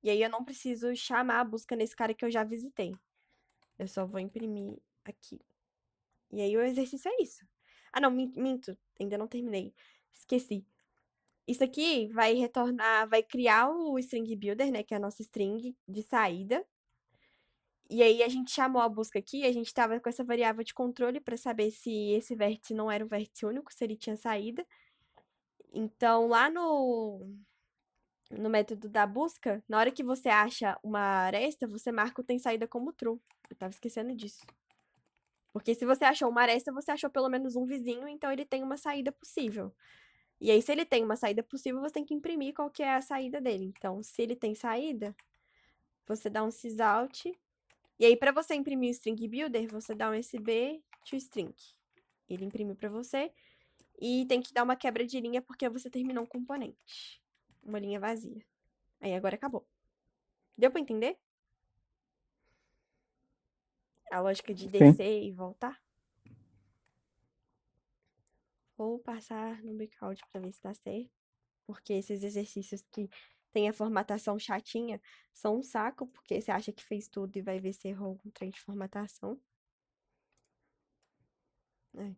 E aí eu não preciso chamar a busca nesse cara que eu já visitei. Eu só vou imprimir aqui. E aí o exercício é isso. Ah, não, minto. Ainda não terminei. Esqueci. Isso aqui vai retornar, vai criar o string builder, né? Que é a nossa string de saída. E aí a gente chamou a busca aqui, a gente estava com essa variável de controle para saber se esse vértice não era um vértice único, se ele tinha saída. Então, lá no método da busca, na hora que você acha uma aresta, você marca o tem saída como true. Eu tava esquecendo disso. Porque se você achou uma aresta, você achou pelo menos um vizinho, então ele tem uma saída possível. E aí, se ele tem uma saída possível, você tem que imprimir qual que é a saída dele. Então, se ele tem saída, você dá um sysout. E aí, para você imprimir o string builder, você dá um sb to string. Ele imprime para você. E tem que dar uma quebra de linha porque você terminou um componente. Uma linha vazia. Aí agora acabou. Deu para entender? A lógica de Sim. descer e voltar? Vou passar no breakout para ver se tá certo. Porque esses exercícios que tem a formatação chatinha são um saco, porque você acha que fez tudo e vai ver se errou um trem de formatação. É.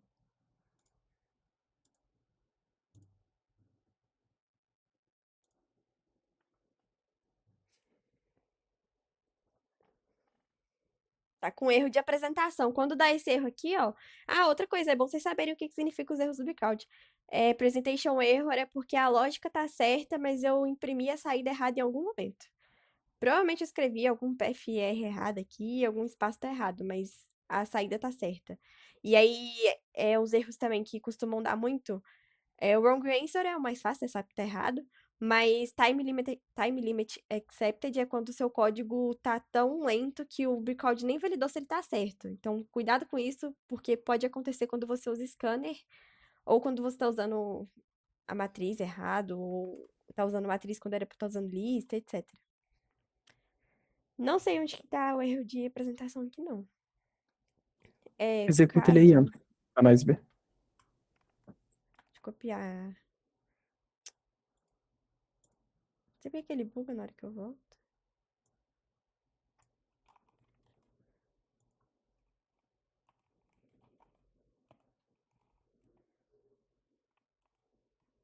Tá com erro de apresentação. Quando dá esse erro aqui, ó. Ah, outra coisa, é bom vocês saberem o que significa os erros do Breakout. Presentation error é porque a lógica tá certa, mas eu imprimi a saída errada em algum momento. Provavelmente eu escrevi algum PFR errado aqui, algum espaço tá errado, mas a saída tá certa. E aí, os erros também que costumam dar muito. O wrong answer é o mais fácil, você sabe que tá errado. Mas time limit accepted é quando o seu código tá tão lento que o Bricode nem validou se ele tá certo. Então, cuidado com isso, porque pode acontecer quando você usa scanner ou quando você tá usando a matriz errado, ou tá usando matriz quando era pra estar usando lista, etc. Não sei onde que tá o erro de apresentação aqui, não. Executa ele aí, Caso. pra nós ver. Deixa eu copiar. Você vê que ele buga na hora que eu volto?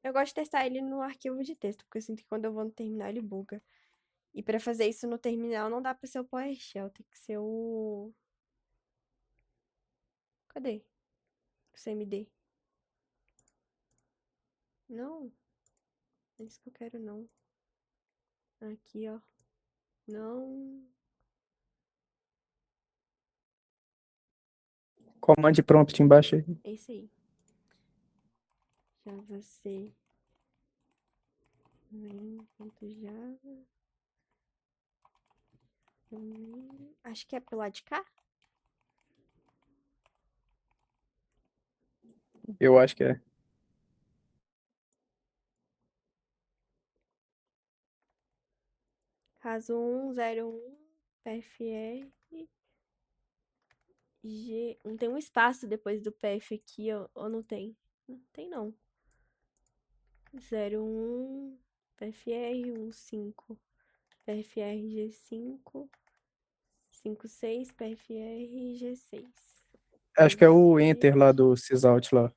Eu gosto de testar ele no arquivo de texto, porque eu sinto que quando eu vou no terminal ele buga. E pra fazer isso no terminal não dá pra ser o PowerShell, tem que ser o. Cadê? O CMD. Não, é isso que eu quero não. Aqui, ó. Não. Comande prompt embaixo aí. É isso aí. Java C. Main.java. Acho que é pro lado de cá. Eu acho que é. Caso 101 PFR. G. Não tem um espaço depois do PF aqui, ó, ou não tem? Não tem não. 01, PFR, 15, PFR G5, 56, PFR G6. Acho que é o Enter lá 26. do Sysout lá.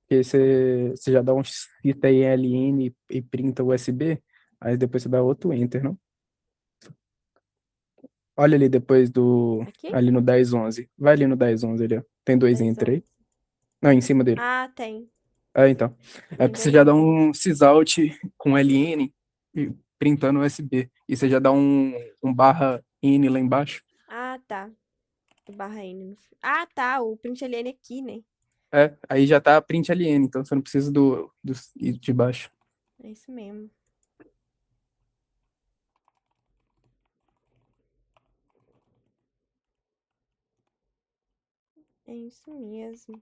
Que você já dá um cita aí LN e printa USB, aí depois você dá outro Enter, não? Olha ali depois do. Aqui? Ali no 1011. Vai ali no 1011 ali, ó. Tem dois 10, Enter aí. 11. Não, em cima dele. Ah, tem. É, então. É Tem porque você dois já dá itens. um sysout com LN e printando USB. E você já dá um barra N lá embaixo. Ah, tá. O barra N. Ah, tá. O print LN aqui, né? É, aí já tá print LN, então você não precisa do de baixo. É isso mesmo. É isso mesmo.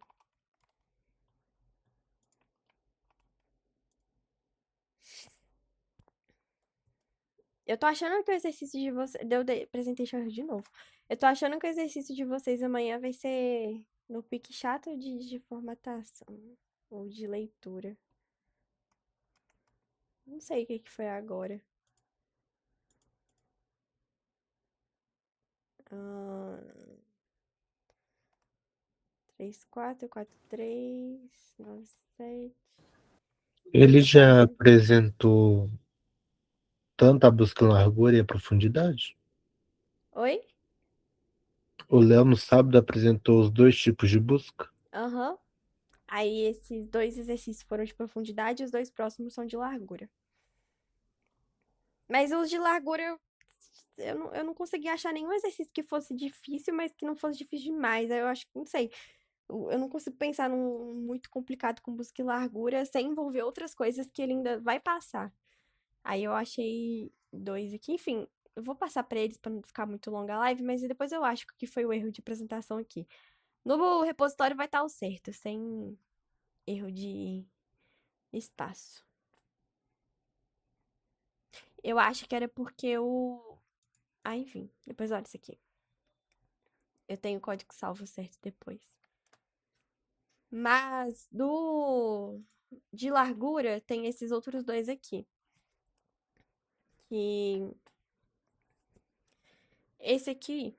Eu tô achando que o exercício de vocês. Deu presentation error de novo. Eu tô achando que o exercício de vocês amanhã vai ser no pique chato de formatação. Ou de leitura. Não sei o que que foi agora. 3, 4, 4, 3, 9, 7, Ele 2, já 4. apresentou tanto a busca em largura e a profundidade? Oi? O Léo no sábado apresentou os dois tipos de busca? Aham. Aí esses dois exercícios foram de profundidade e os dois próximos são de largura. Mas os de largura, eu não consegui achar nenhum exercício que fosse difícil, mas que não fosse difícil demais. Aí eu acho que, não sei, eu não consigo pensar num muito complicado com busca e largura sem envolver outras coisas que ele ainda vai passar. Aí eu achei dois aqui. Enfim, eu vou passar pra eles pra não ficar muito longa a live, mas depois eu acho que foi o erro de apresentação aqui. No repositório vai estar o certo, sem erro de espaço. Eu acho que era porque o. Ah, enfim, depois olha isso aqui. Eu tenho o código salvo certo depois. Mas do de largura tem esses outros dois aqui. Que esse aqui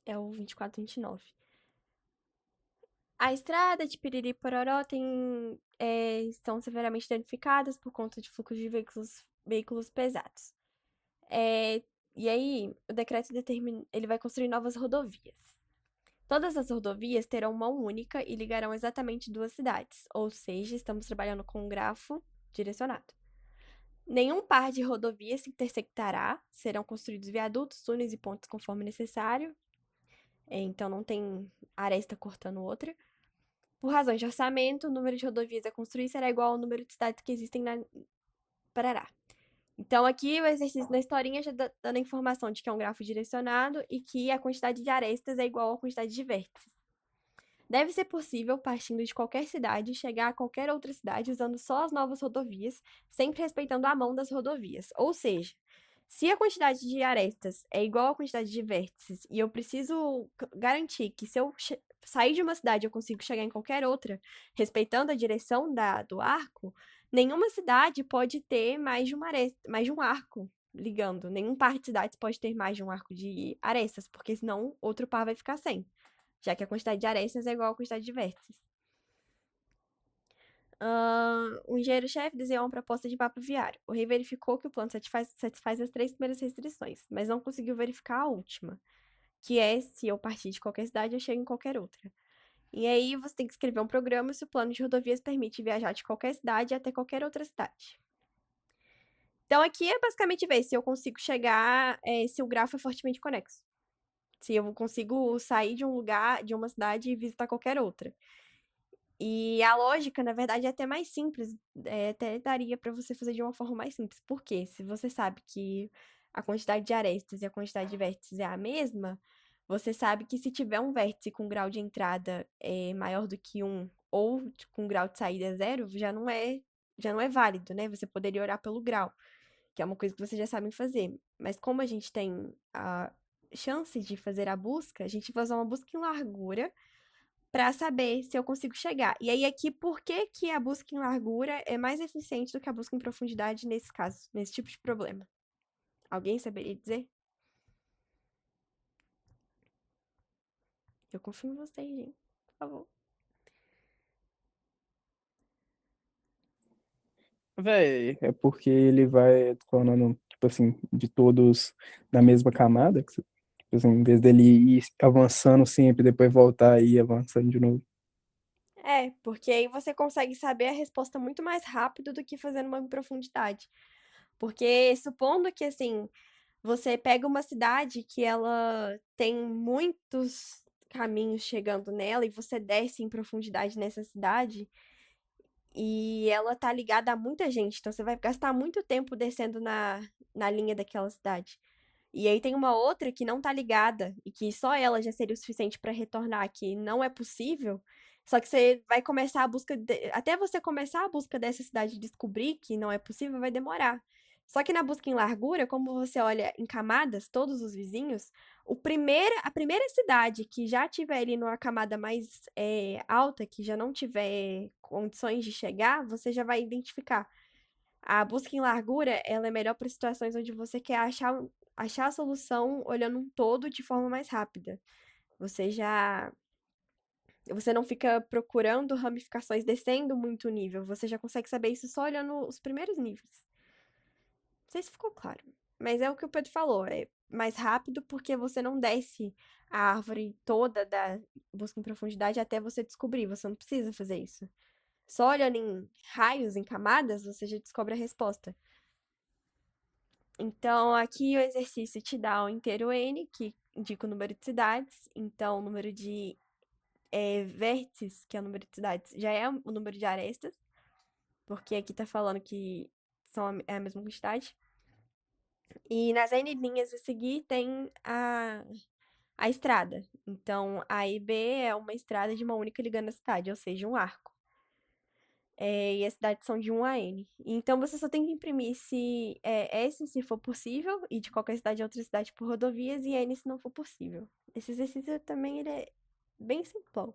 é o 2429. A estrada de Piriri Pororó estão severamente danificadas por conta de fluxo de veículos pesados. É, e aí, o decreto determina, ele vai construir novas rodovias. Todas as rodovias terão mão única e ligarão exatamente duas cidades, ou seja, estamos trabalhando com um grafo direcionado. Nenhum par de rodovias se intersectará, serão construídos viadutos, túneis e pontes conforme necessário, então não tem aresta cortando outra. Por razões de orçamento, o número de rodovias a construir será igual ao número de cidades que existem na Parará. Então, aqui o exercício na historinha já dando a informação de que é um grafo direcionado e que a quantidade de arestas é igual à quantidade de vértices. Deve ser possível, partindo de qualquer cidade, chegar a qualquer outra cidade usando só as novas rodovias, sempre respeitando a mão das rodovias. Ou seja, se a quantidade de arestas é igual à quantidade de vértices e eu preciso garantir que se eu sair de uma cidade eu consigo chegar em qualquer outra, respeitando a direção do arco, nenhuma cidade pode ter mais de mais de um arco ligando. Nenhum par de cidades pode ter mais de um arco de arestas, porque senão outro par vai ficar sem, já que a quantidade de arestas é igual à quantidade de vértices. O engenheiro-chefe desenhou uma proposta de mapa viário. O rei verificou que o plano satisfaz as três primeiras restrições, mas não conseguiu verificar a última, que é se eu partir de qualquer cidade, eu chego em qualquer outra. E aí você tem que escrever um programa se o plano de rodovias permite viajar de qualquer cidade até qualquer outra cidade. Então aqui é basicamente ver se eu consigo chegar, se o grafo é fortemente conexo. Se eu consigo sair de um lugar, de uma cidade e visitar qualquer outra. E a lógica, na verdade, é até mais simples. Até daria para você fazer de uma forma mais simples. Por quê? Se você sabe que a quantidade de arestas e a quantidade de vértices é a mesma, você sabe que se tiver um vértice com grau de entrada maior do que 1 ou com grau de saída zero, já não é válido, né? Você poderia olhar pelo grau, que é uma coisa que vocês já sabem fazer. Mas como a gente tem a chance de fazer a busca, a gente vai fazer uma busca em largura para saber se eu consigo chegar. E aí aqui, por que que a busca em largura é mais eficiente do que a busca em profundidade nesse caso, nesse tipo de problema? Alguém saberia dizer? Eu confio em vocês, gente. Por favor. Véi, é porque ele vai tornando, tipo assim, de todos na mesma camada, tipo assim, em vez dele ir avançando sempre, depois voltar e ir avançando de novo. É, porque aí você consegue saber a resposta muito mais rápido do que fazendo uma em profundidade. Porque supondo que, assim, você pega uma cidade que ela tem muitos caminhos chegando nela e você desce em profundidade nessa cidade e ela tá ligada a muita gente, então você vai gastar muito tempo descendo na linha daquela cidade. E aí tem uma outra que não tá ligada e que só ela já seria o suficiente para retornar, que não é possível. Só que você vai começar a busca até você começar a busca dessa cidade e descobrir que não é possível, vai demorar. Só que na busca em largura, como você olha em camadas, todos os vizinhos, a primeira cidade que já tiver ali numa camada mais alta, que já não tiver condições de chegar, você já vai identificar. A busca em largura, ela é melhor para situações onde você quer achar a solução olhando um todo de forma mais rápida. Você já. Você não fica procurando ramificações descendo muito o nível. Você já consegue saber isso só olhando os primeiros níveis. Não sei se ficou claro. Mas é o que o Pedro falou. É mais rápido porque você não desce a árvore toda da busca em profundidade até você descobrir. Você não precisa fazer isso. Só olhando em raios, em camadas, você já descobre a resposta. Então, aqui o exercício te dá o inteiro N, que indica o número de cidades. Então, o número de vértices, que é o número de cidades, já é o número de arestas, porque aqui tá falando que é a mesma quantidade. E nas N linhas a seguir tem a estrada. Então, A e B é uma estrada de uma única ligando a cidade, ou seja, um arco. E as cidades são de 1 a N. Então você só tem que imprimir se S se for possível, e de qualquer cidade a outra cidade por rodovias, e N se não for possível. Esse exercício também ele é bem simplão.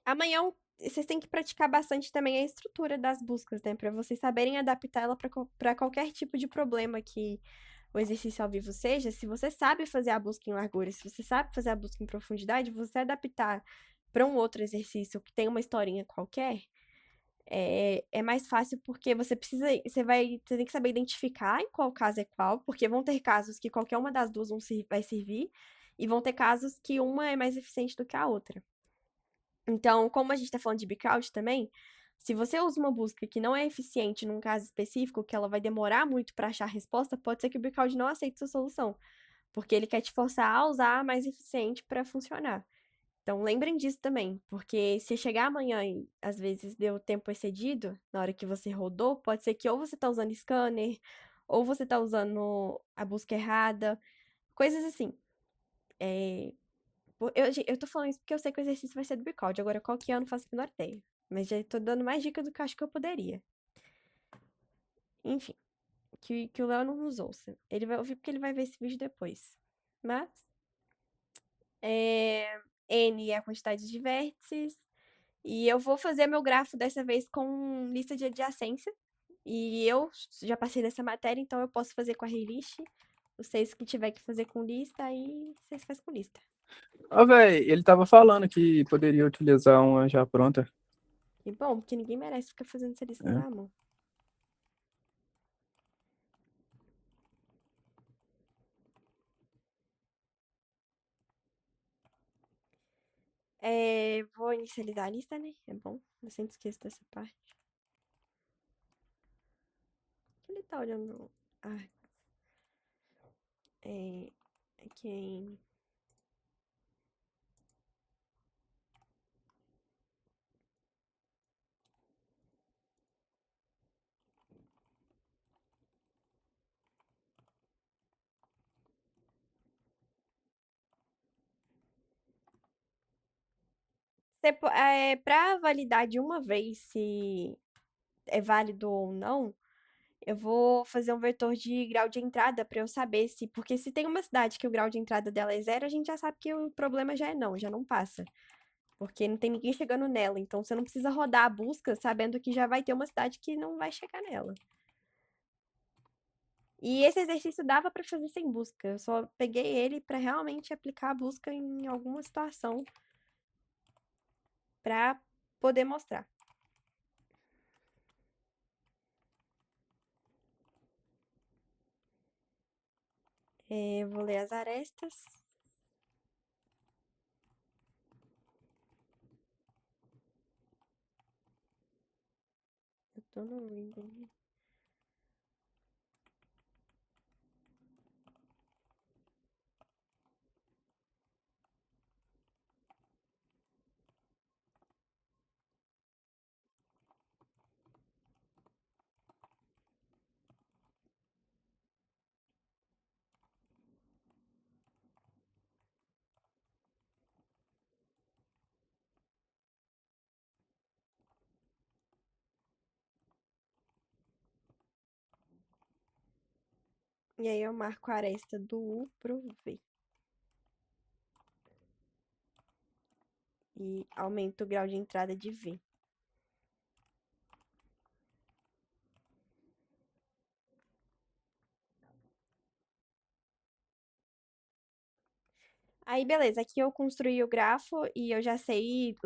Amanhã vocês têm que praticar bastante também a estrutura das buscas, né? Para vocês saberem adaptar ela para qualquer tipo de problema que o exercício ao vivo seja. Se você sabe fazer a busca em largura, se você sabe fazer a busca em profundidade, você adaptar para um outro exercício que tem uma historinha qualquer, é mais fácil porque você tem que saber identificar em qual caso é qual, porque vão ter casos que qualquer uma das duas vai servir, e vão ter casos que uma é mais eficiente do que a outra. Então, como a gente está falando de Bcrowd também, se você usa uma busca que não é eficiente num caso específico, que ela vai demorar muito para achar a resposta, pode ser que o Bcrowd não aceite sua solução, porque ele quer te forçar a usar a mais eficiente para funcionar. Então, lembrem disso também, porque se chegar amanhã e às vezes deu tempo excedido, na hora que você rodou, pode ser que ou você está usando scanner, ou você está usando a busca errada, coisas assim. Eu tô falando isso porque eu sei que o exercício vai ser do Bicode. Agora, qual que é, eu não faço a menor ideia. Mas já tô dando mais dica do que eu acho que eu poderia. Enfim, que o Léo não nos ouça. Ele vai ouvir porque ele vai ver esse vídeo depois. Mas, N é a quantidade de vértices. E eu vou fazer meu grafo dessa vez com lista de adjacência. E eu já passei nessa matéria, então eu posso fazer com a Relist. Vocês que tiver que fazer com lista, aí vocês fazem com lista. Ó, véi, ele tava falando que poderia utilizar uma já pronta. E bom, porque ninguém merece ficar fazendo essa lista É. na mão. Vou inicializar a lista, né? É bom. Eu sempre esqueço dessa parte. Ele tá olhando. Ah, quem. Pra validar de uma vez se é válido ou não, Eu vou fazer um vetor de grau de entrada para eu saber se. Porque se tem uma cidade que o grau de entrada dela é 0, a gente já sabe que o problema já é não, já não passa. Porque não tem ninguém chegando nela. Então você não precisa rodar a busca sabendo que já vai ter uma cidade que não vai chegar nela. E esse exercício dava para fazer sem busca. Eu só peguei ele para realmente aplicar a busca em alguma situação para poder mostrar. Vou ler as arestas. Eu tô no reading. E aí eu marco a aresta do U pro V. E aumento o grau de entrada de V. Aí, beleza, aqui eu construí o grafo e eu já sei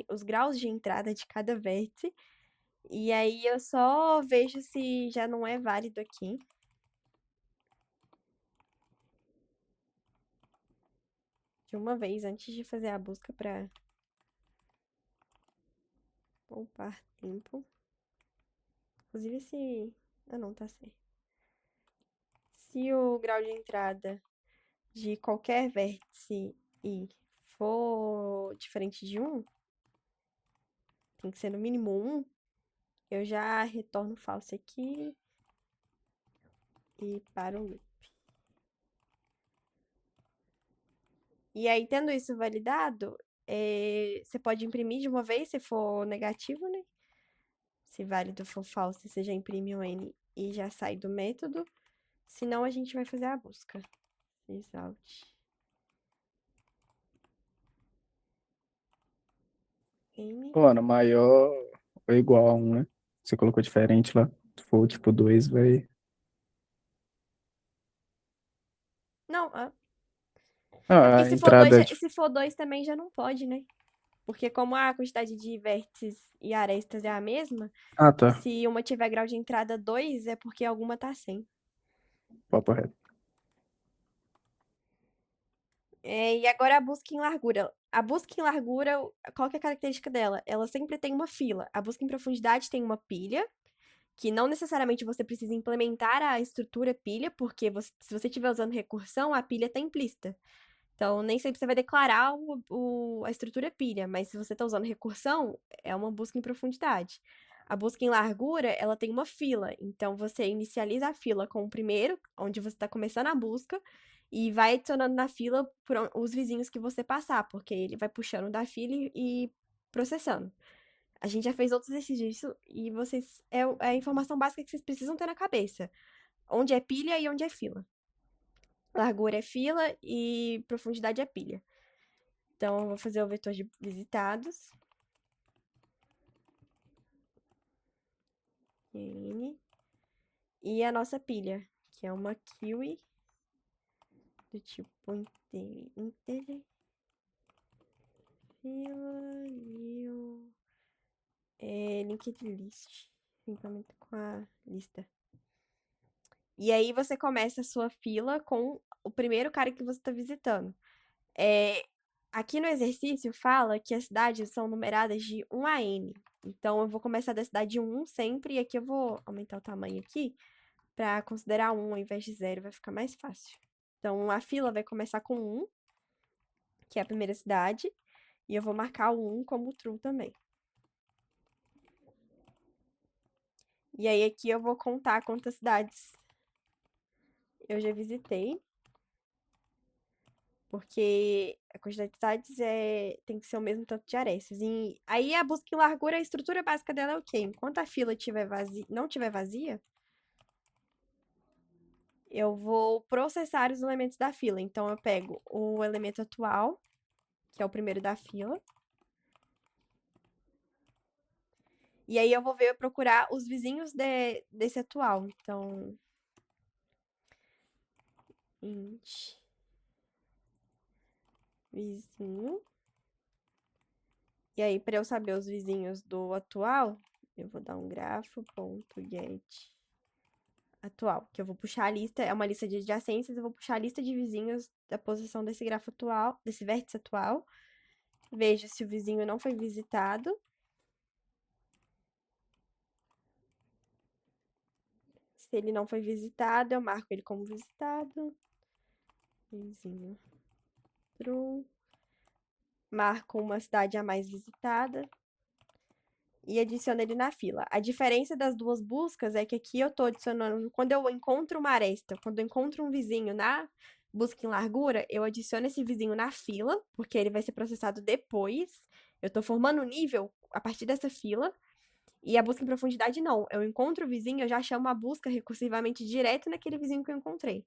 os graus de entrada de cada vértice. E aí eu só vejo se já não é válido aqui. De uma vez, antes de fazer a busca para poupar tempo. Inclusive se... Ah, não, tá certo. Se o grau de entrada de qualquer vértice I for diferente de 1, tem que ser no mínimo 1, eu já retorno falso aqui e paro o loop. E aí, tendo isso validado, você pode imprimir de uma vez, se for negativo, né? Se válido for falso, você já imprime o N e já sai do método. Senão, a gente vai fazer a busca. Result. N. Pô, Ana, maior ou igual a 1, né? Você colocou diferente lá. Se for tipo 2, vai. Não, é Ah, porque a entrada, tipo. se for 2 também já não pode, né? Porque como a quantidade de vértices e arestas é a mesma, Ah, tá. se uma tiver grau de entrada 2, é porque alguma tá sem. Papo reto. E agora a busca em largura. A busca em largura, qual que é a característica dela? Ela sempre tem uma fila. A busca em profundidade tem uma pilha, que não necessariamente você precisa implementar a estrutura pilha, porque se você estiver usando recursão, a pilha está implícita. Então, nem sempre você vai declarar a estrutura pilha, mas se você está usando recursão, é uma busca em profundidade. A busca em largura, ela tem uma fila. Então, você inicializa a fila com o primeiro, onde você está começando a busca, e vai adicionando na fila os vizinhos que você passar, porque ele vai puxando da fila e processando. A gente já fez outros exercícios disso e vocês. É a informação básica que vocês precisam ter na cabeça. Onde é pilha e onde é fila. Largura é fila e profundidade é pilha. Então, eu vou fazer o vetor de visitados. N. E a nossa pilha, que é uma kiwi do tipo integer, fila, new, linked list. Juntamente com a lista. E aí você começa a sua fila com o primeiro cara que você está visitando. Aqui no exercício fala que as cidades são numeradas de 1 a n. Então, eu vou começar da cidade 1 sempre, e aqui eu vou aumentar o tamanho aqui, para considerar 1 ao invés de 0, vai ficar mais fácil. Então, a fila vai começar com 1, que é a primeira cidade, e eu vou marcar o 1 como true também. E aí, aqui eu vou contar quantas cidades eu já visitei, porque a quantidade de cidades tem que ser o mesmo tanto de arestas. E aí, a busca em largura, a estrutura básica dela é o quê? Enquanto a fila não tiver vazia, eu vou processar os elementos da fila. Então, eu pego o elemento atual, que é o primeiro da fila. E aí eu vou procurar os vizinhos desse atual. Então, int vizinho. E aí, para eu saber os vizinhos do atual, eu vou dar um grafo.get atual, que eu vou puxar a lista, é uma lista de adjacências, eu vou puxar a lista de vizinhos da posição desse grafo atual, desse vértice atual. Vejo se o vizinho não foi visitado. Se ele não foi visitado, eu marco ele como visitado. Vizinho true. Marco uma cidade a mais visitada e adiciono ele na fila. A diferença das duas buscas é que aqui eu tô adicionando, quando eu encontro uma aresta, quando eu encontro um vizinho na busca em largura, eu adiciono esse vizinho na fila, porque ele vai ser processado depois. Eu tô formando um nível a partir dessa fila. E a busca em profundidade, não. Eu encontro o vizinho, eu já chamo a busca recursivamente direto naquele vizinho que eu encontrei.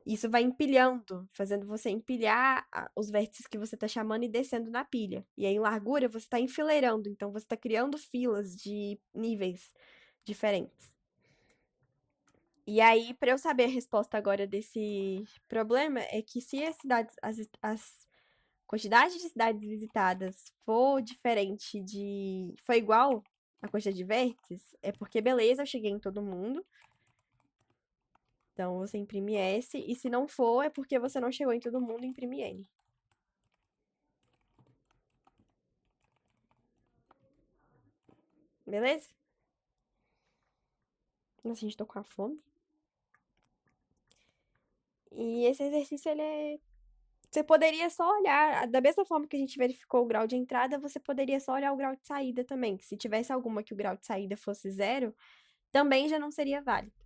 Isso vai empilhando, fazendo você empilhar os vértices que você está chamando e descendo na pilha. E aí, em largura, você está enfileirando, então você está criando filas de níveis diferentes. E aí, para eu saber a resposta agora desse problema, é que se as quantidades de cidades visitadas for diferente for igual a quantidade de vértices, é porque, beleza, eu cheguei em todo mundo. Então, você imprime S, e se não for, é porque você não chegou em todo mundo, imprime N. Beleza? Nossa, gente, tô com a fome. E esse exercício, ele é... Você poderia só olhar, da mesma forma que a gente verificou o grau de entrada, você poderia só olhar o grau de saída também. Que se tivesse alguma que o grau de saída fosse 0, também já não seria válido.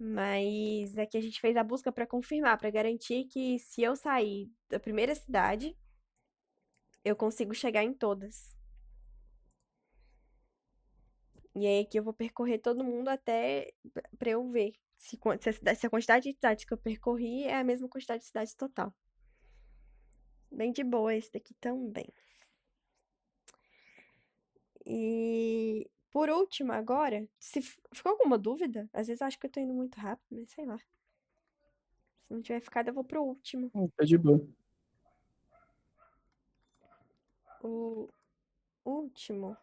Mas aqui a gente fez a busca para confirmar, para garantir que se eu sair da primeira cidade, eu consigo chegar em todas. E aí aqui eu vou percorrer todo mundo até para eu ver se a quantidade de cidades que eu percorri é a mesma quantidade de cidades total. Bem de boa esse daqui também. E por último, agora, se ficou alguma dúvida, às vezes eu acho que eu tô indo muito rápido, mas sei lá. Se não tiver ficado, eu vou pro último. Tá de boa. O último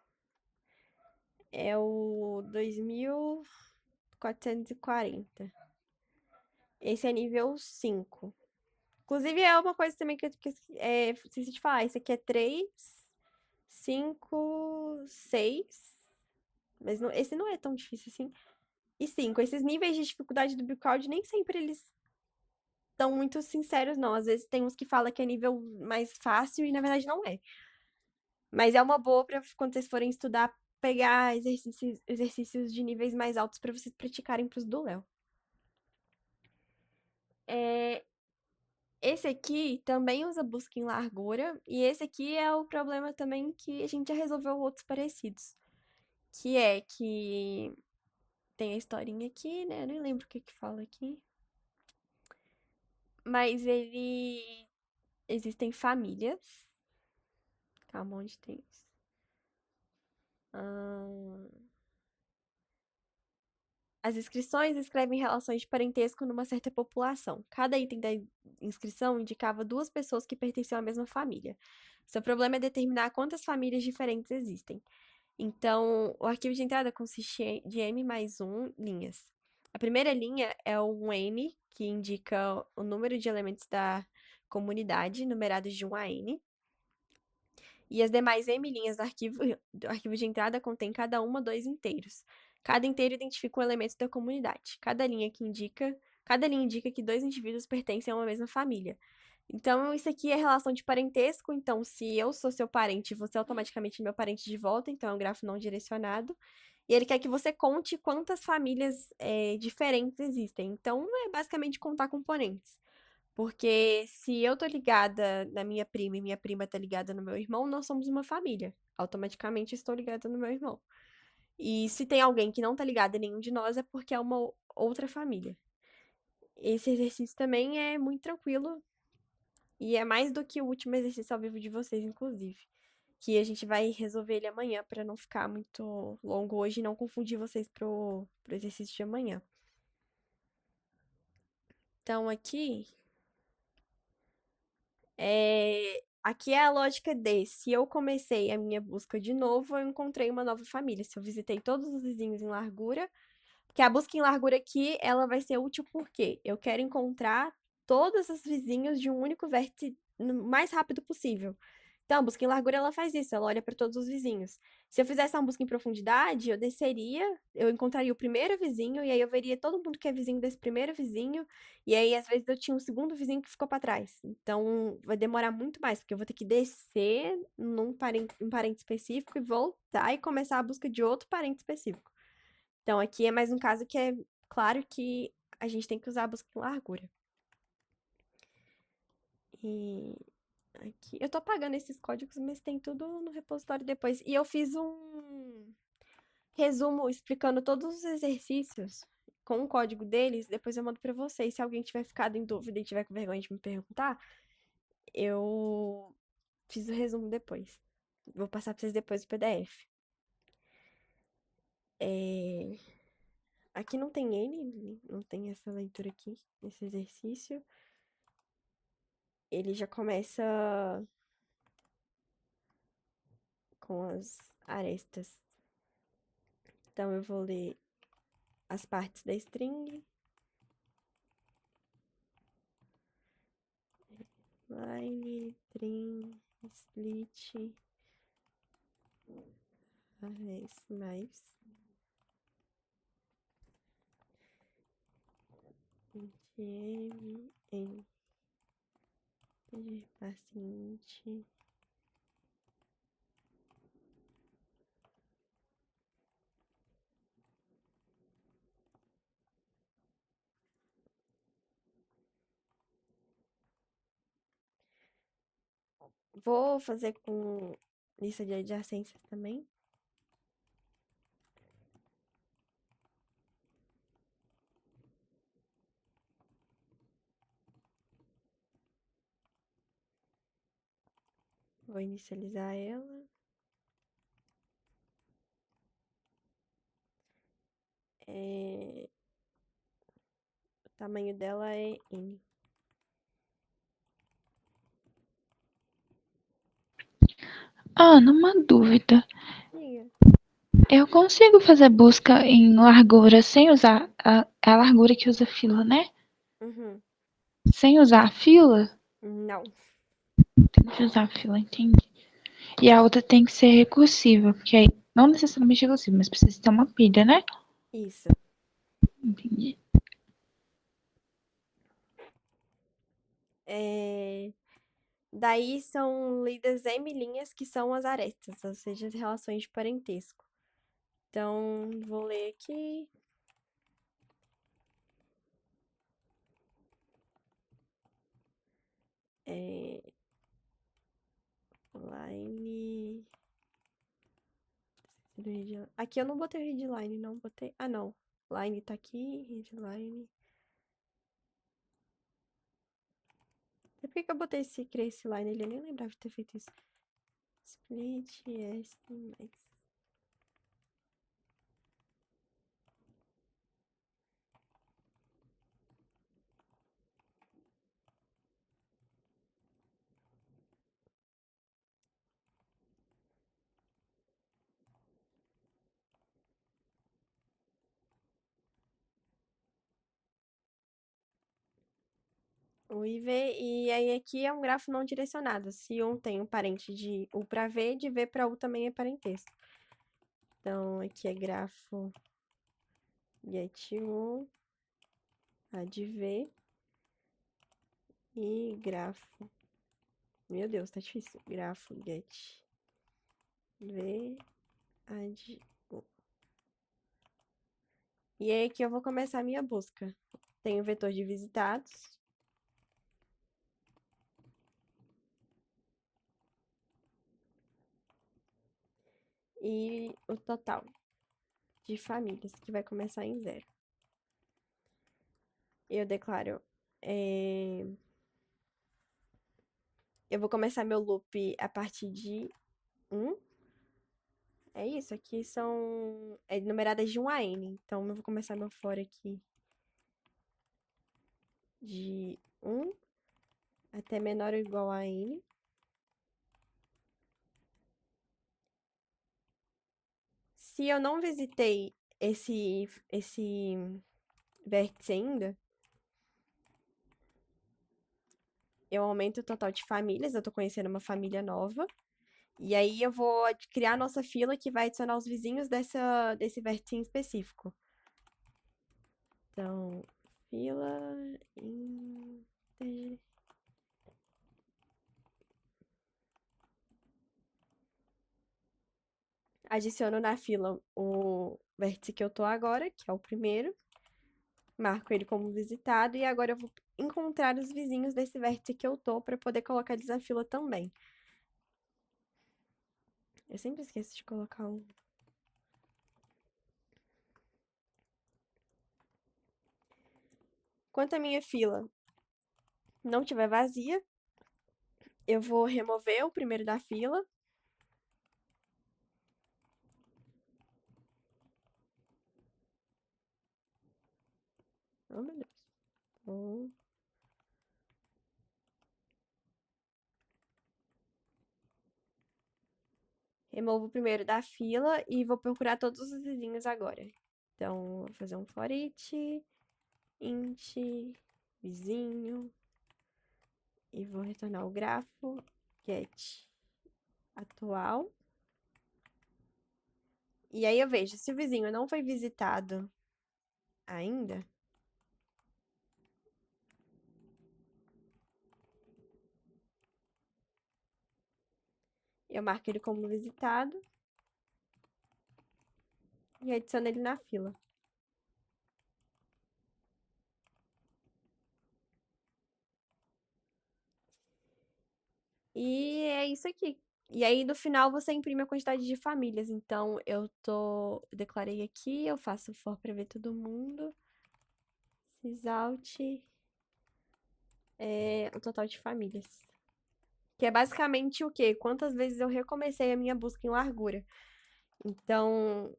é o 2440. Esse é nível 5. Inclusive, é uma coisa também que eu esqueci de falar. Esse aqui é 3, 5, 6. Mas esse não é tão difícil assim. E 5. Esses níveis de dificuldade do Build nem sempre eles estão muito sinceros, não. Às vezes tem uns que falam que é nível mais fácil e na verdade não é. Mas é uma boa pra quando vocês forem estudar, pegar exercícios de níveis mais altos pra vocês praticarem pros do Léo. Esse aqui também usa busca em largura, e esse aqui é o problema também que a gente já resolveu outros parecidos. Que é que tem a historinha aqui, né? Eu nem lembro o que que fala aqui. Mas ele... Existem famílias. Calma, onde tem isso? As inscrições escrevem relações de parentesco numa certa população. Cada item da inscrição indicava 2 pessoas que pertenciam à mesma família. Seu problema é determinar quantas famílias diferentes existem. Então, o arquivo de entrada consiste de M mais 1 linhas. A primeira linha é um N, que indica o número de elementos da comunidade, numerados de 1 a N. E as demais M linhas do arquivo de entrada contém cada uma 2 inteiros. Cada inteiro identifica um elemento da comunidade. Cada linha indica que 2 indivíduos pertencem a uma mesma família. Então, isso aqui é relação de parentesco. Então, se eu sou seu parente, você é automaticamente meu parente de volta. Então, é um grafo não direcionado. E ele quer que você conte quantas famílias diferentes existem. Então, é basicamente contar componentes. Porque se eu tô ligada na minha prima e minha prima tá ligada no meu irmão, nós somos uma família. Automaticamente estou ligada no meu irmão. E se tem alguém que não tá ligado em nenhum de nós, é porque é uma outra família. Esse exercício também é muito tranquilo e é mais do que o último exercício ao vivo de vocês, inclusive. Que a gente vai resolver ele amanhã pra não ficar muito longo hoje e não confundir vocês pro exercício de amanhã. Então, aqui é a lógica de, se eu comecei a minha busca de novo, eu encontrei uma nova família. Se eu visitei todos os vizinhos em largura, porque a busca em largura aqui, ela vai ser útil porque eu quero encontrar todos os vizinhos de um único vértice no mais rápido possível. Então, a busca em largura, ela faz isso, ela olha para todos os vizinhos. Se eu fizesse uma busca em profundidade, eu desceria, eu encontraria o primeiro vizinho, e aí eu veria todo mundo que é vizinho desse primeiro vizinho, e aí às vezes eu tinha um segundo vizinho que ficou para trás. Então, vai demorar muito mais, porque eu vou ter que descer um parente específico e voltar e começar a busca de outro parente específico. Então, aqui é mais um caso que é claro que a gente tem que usar a busca em largura. E aqui, eu tô apagando esses códigos, mas tem tudo no repositório depois. E eu fiz um resumo explicando todos os exercícios com o código deles. Depois eu mando pra vocês. Se alguém tiver ficado em dúvida e tiver com vergonha de me perguntar, eu fiz o resumo depois. Vou passar pra vocês depois o PDF. Aqui não tem N, não tem essa leitura aqui, esse exercício. Ele já começa com as arestas. Então, eu vou ler as partes da string. Line, trim, split, arrays mais. NTM, N, paciente. Vou fazer com lista de adjacências também. Vou inicializar ela. O tamanho dela é N. Ana, uma dúvida. Diga. Eu consigo fazer busca em largura sem usar a largura que usa fila, né? Uhum. Sem usar a fila? Não. Tem que usar a fila, entendi. E a outra tem que ser recursiva, porque aí não necessariamente recursiva, mas precisa ter uma pilha, né? Isso. Entendi. Daí são lidas M linhas, que são as arestas, ou seja, as relações de parentesco. Então, vou ler aqui. Line. Aqui eu não botei o readline, não botei. Ah, não. Line tá aqui, readline. Por que que eu botei criei esse line? Ele nem lembrava de ter feito isso. Split, S, mais. O IV, e aí aqui é um grafo não direcionado. Se um tem um parente de U para V, de V para U também é parentesco. Então, aqui é grafo get1, a de V, e grafo. Meu Deus, tá difícil. Grafo get V, a de U. E aí aqui eu vou começar a minha busca. Tenho o vetor de visitados. E o total. de famílias, que vai começar em 0. Eu declaro. Eu vou começar meu loop a partir de 1. É isso, aqui são numeradas de 1 a n. Então, eu vou começar meu for aqui de 1 até menor ou igual a n. Se eu não visitei esse vértice ainda, eu aumento o total de famílias. Eu tô conhecendo uma família nova. E aí eu vou criar a nossa fila que vai adicionar os vizinhos desse vértice em específico. Então, fila integer. Adiciono na fila o vértice que eu tô agora, que é o primeiro. Marco ele como visitado e agora eu vou encontrar os vizinhos desse vértice que eu tô para poder colocar eles na fila também. Eu sempre esqueço de colocar um. Enquanto a minha fila não tiver vazia, eu vou remover o primeiro da fila. Oh, meu Deus. Bom. Removo o primeiro da fila e vou procurar todos os vizinhos agora. Então, vou fazer um for each, int, vizinho, e vou retornar o grafo get atual. E aí eu vejo, se o vizinho não foi visitado ainda, eu marco ele como visitado e adiciono ele na fila. E é isso aqui. E aí, no final, você imprime a quantidade de famílias. Então, declarei aqui, eu faço for para ver todo mundo. Sysout, o total de famílias. Que é basicamente o quê? Quantas vezes eu recomecei a minha busca em largura. Então,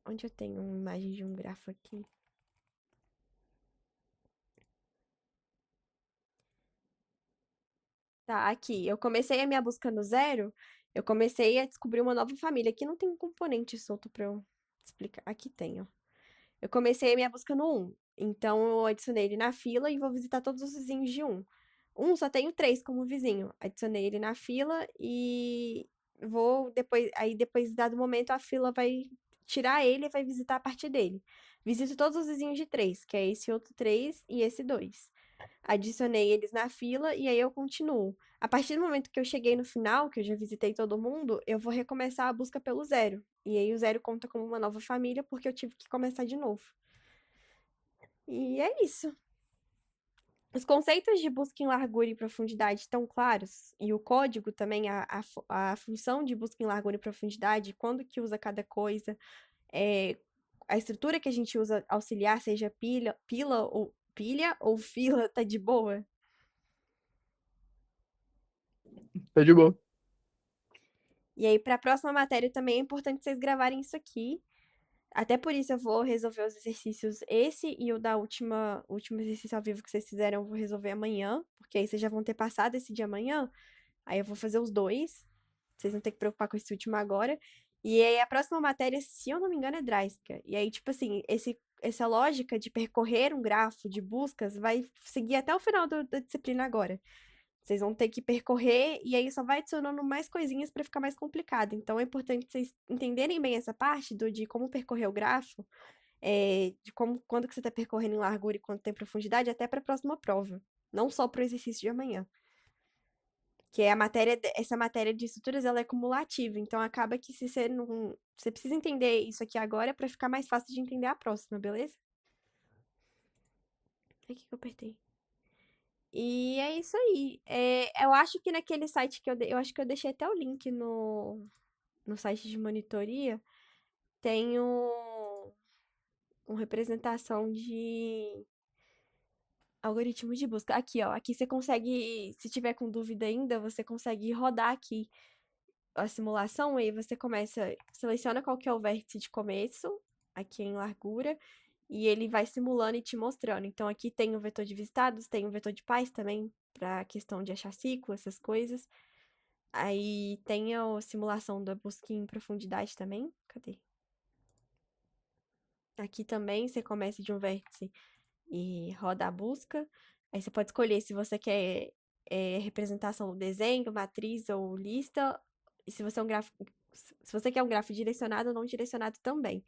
onde eu tenho uma imagem de um grafo aqui? Tá, aqui. Eu comecei a minha busca no 0, eu comecei a descobrir uma nova família. Aqui não tem um componente solto pra eu explicar. Aqui tem, ó. Eu comecei a minha busca no 1. Então, eu adicionei ele na fila e vou visitar todos os vizinhos de 1. 1 só tenho 3 como vizinho. Adicionei ele na fila e vou depois. Aí, depois, dado momento, a fila vai tirar ele e vai visitar a partir dele. Visito todos os vizinhos de 3, que é esse outro 3 e esse 2. Adicionei eles na fila e aí eu continuo. A partir do momento que eu cheguei no final, que eu já visitei todo mundo, eu vou recomeçar a busca pelo 0. E aí o 0 conta como uma nova família, porque eu tive que começar de novo. E é isso. Os conceitos de busca em largura e profundidade estão claros, e o código também, a função de busca em largura e profundidade, quando que usa cada coisa, a estrutura que a gente usa auxiliar, seja pilha ou fila, tá de boa? Tá de boa. E aí, para a próxima matéria também é importante vocês gravarem isso aqui. Até por isso eu vou resolver os exercícios, esse e o da último exercício ao vivo que vocês fizeram, eu vou resolver amanhã, porque aí vocês já vão ter passado esse de amanhã. Aí eu vou fazer os dois. Vocês vão ter que preocupar com esse último agora. E aí a próxima matéria, se eu não me engano, é Dreisker. E aí, tipo assim, essa lógica de percorrer um grafo de buscas vai seguir até o final da disciplina agora. Vocês vão ter que percorrer e aí só vai adicionando mais coisinhas para ficar mais complicado. Então é importante vocês entenderem bem essa parte de como percorrer o grafo, de quando que você está percorrendo em largura e quanto tem profundidade, até para a próxima prova. Não só para o exercício de amanhã. Que é essa matéria de estruturas, ela é cumulativa. Então acaba que se você não. Você precisa entender isso aqui agora para ficar mais fácil de entender a próxima, beleza? Ai, que eu apertei? E é isso aí. Eu acho que naquele site que eu acho que eu deixei até o link no site de monitoria. tem uma representação de algoritmo de busca. Aqui, ó. Aqui você consegue, se tiver com dúvida ainda, você consegue rodar aqui a simulação, aí você seleciona qual que é o vértice de começo, aqui em largura, e ele vai simulando e te mostrando. Então, aqui tem o vetor de visitados, tem o vetor de pais também, para questão de achar ciclo, essas coisas. Aí tem a simulação da busca em profundidade também. Cadê? Aqui também você começa de um vértice e roda a busca. Aí você pode escolher se você quer representação do desenho, matriz ou lista. E se você é um gráfico, se você quer um gráfico direcionado ou não direcionado também.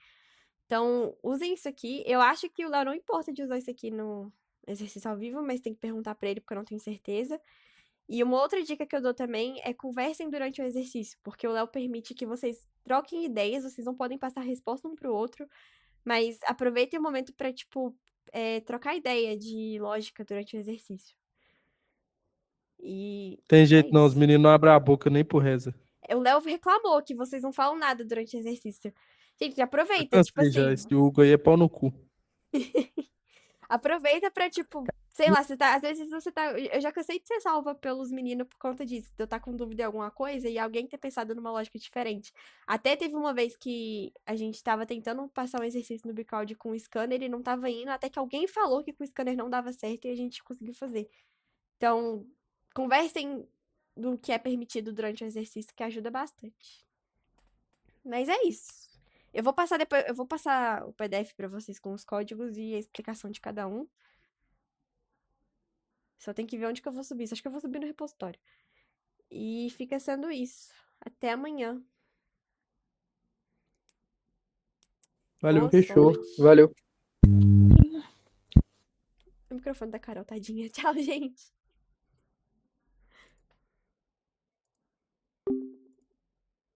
Então, usem isso aqui. Eu acho que o Léo não importa de usar isso aqui no exercício ao vivo, mas tem que perguntar pra ele porque eu não tenho certeza. E uma outra dica que eu dou também é conversem durante o exercício, porque o Léo permite que vocês troquem ideias, vocês não podem passar resposta um pro outro, mas aproveitem o momento pra, tipo, trocar ideia de lógica durante o exercício. E Tem é jeito não, os isso. meninos não abrem a boca nem por reza. O Léo reclamou que vocês não falam nada durante o exercício. Gente, Eu aproveita, tipo cansei já, assim, esse Hugo aí é pau no cu. aproveita pra, tipo, sei lá, às vezes você tá. Eu já cansei de ser salva pelos meninos por conta disso, de eu estar com dúvida em alguma coisa e alguém ter pensado numa lógica diferente. Até teve uma vez que a gente tava tentando passar um exercício no Bicaldi com o scanner e não tava indo, até que alguém falou que com o scanner não dava certo e a gente conseguiu fazer. Então, conversem do que é permitido durante o exercício, que ajuda bastante. Mas é isso. Eu vou passar o PDF pra vocês com os códigos e a explicação de cada um. Só tem que ver onde que eu vou subir. Acho que eu vou subir no repositório. E fica sendo isso. Até amanhã. Valeu. Boa Fechou. sorte. Valeu. O microfone da Carol, tadinha. Tchau, gente.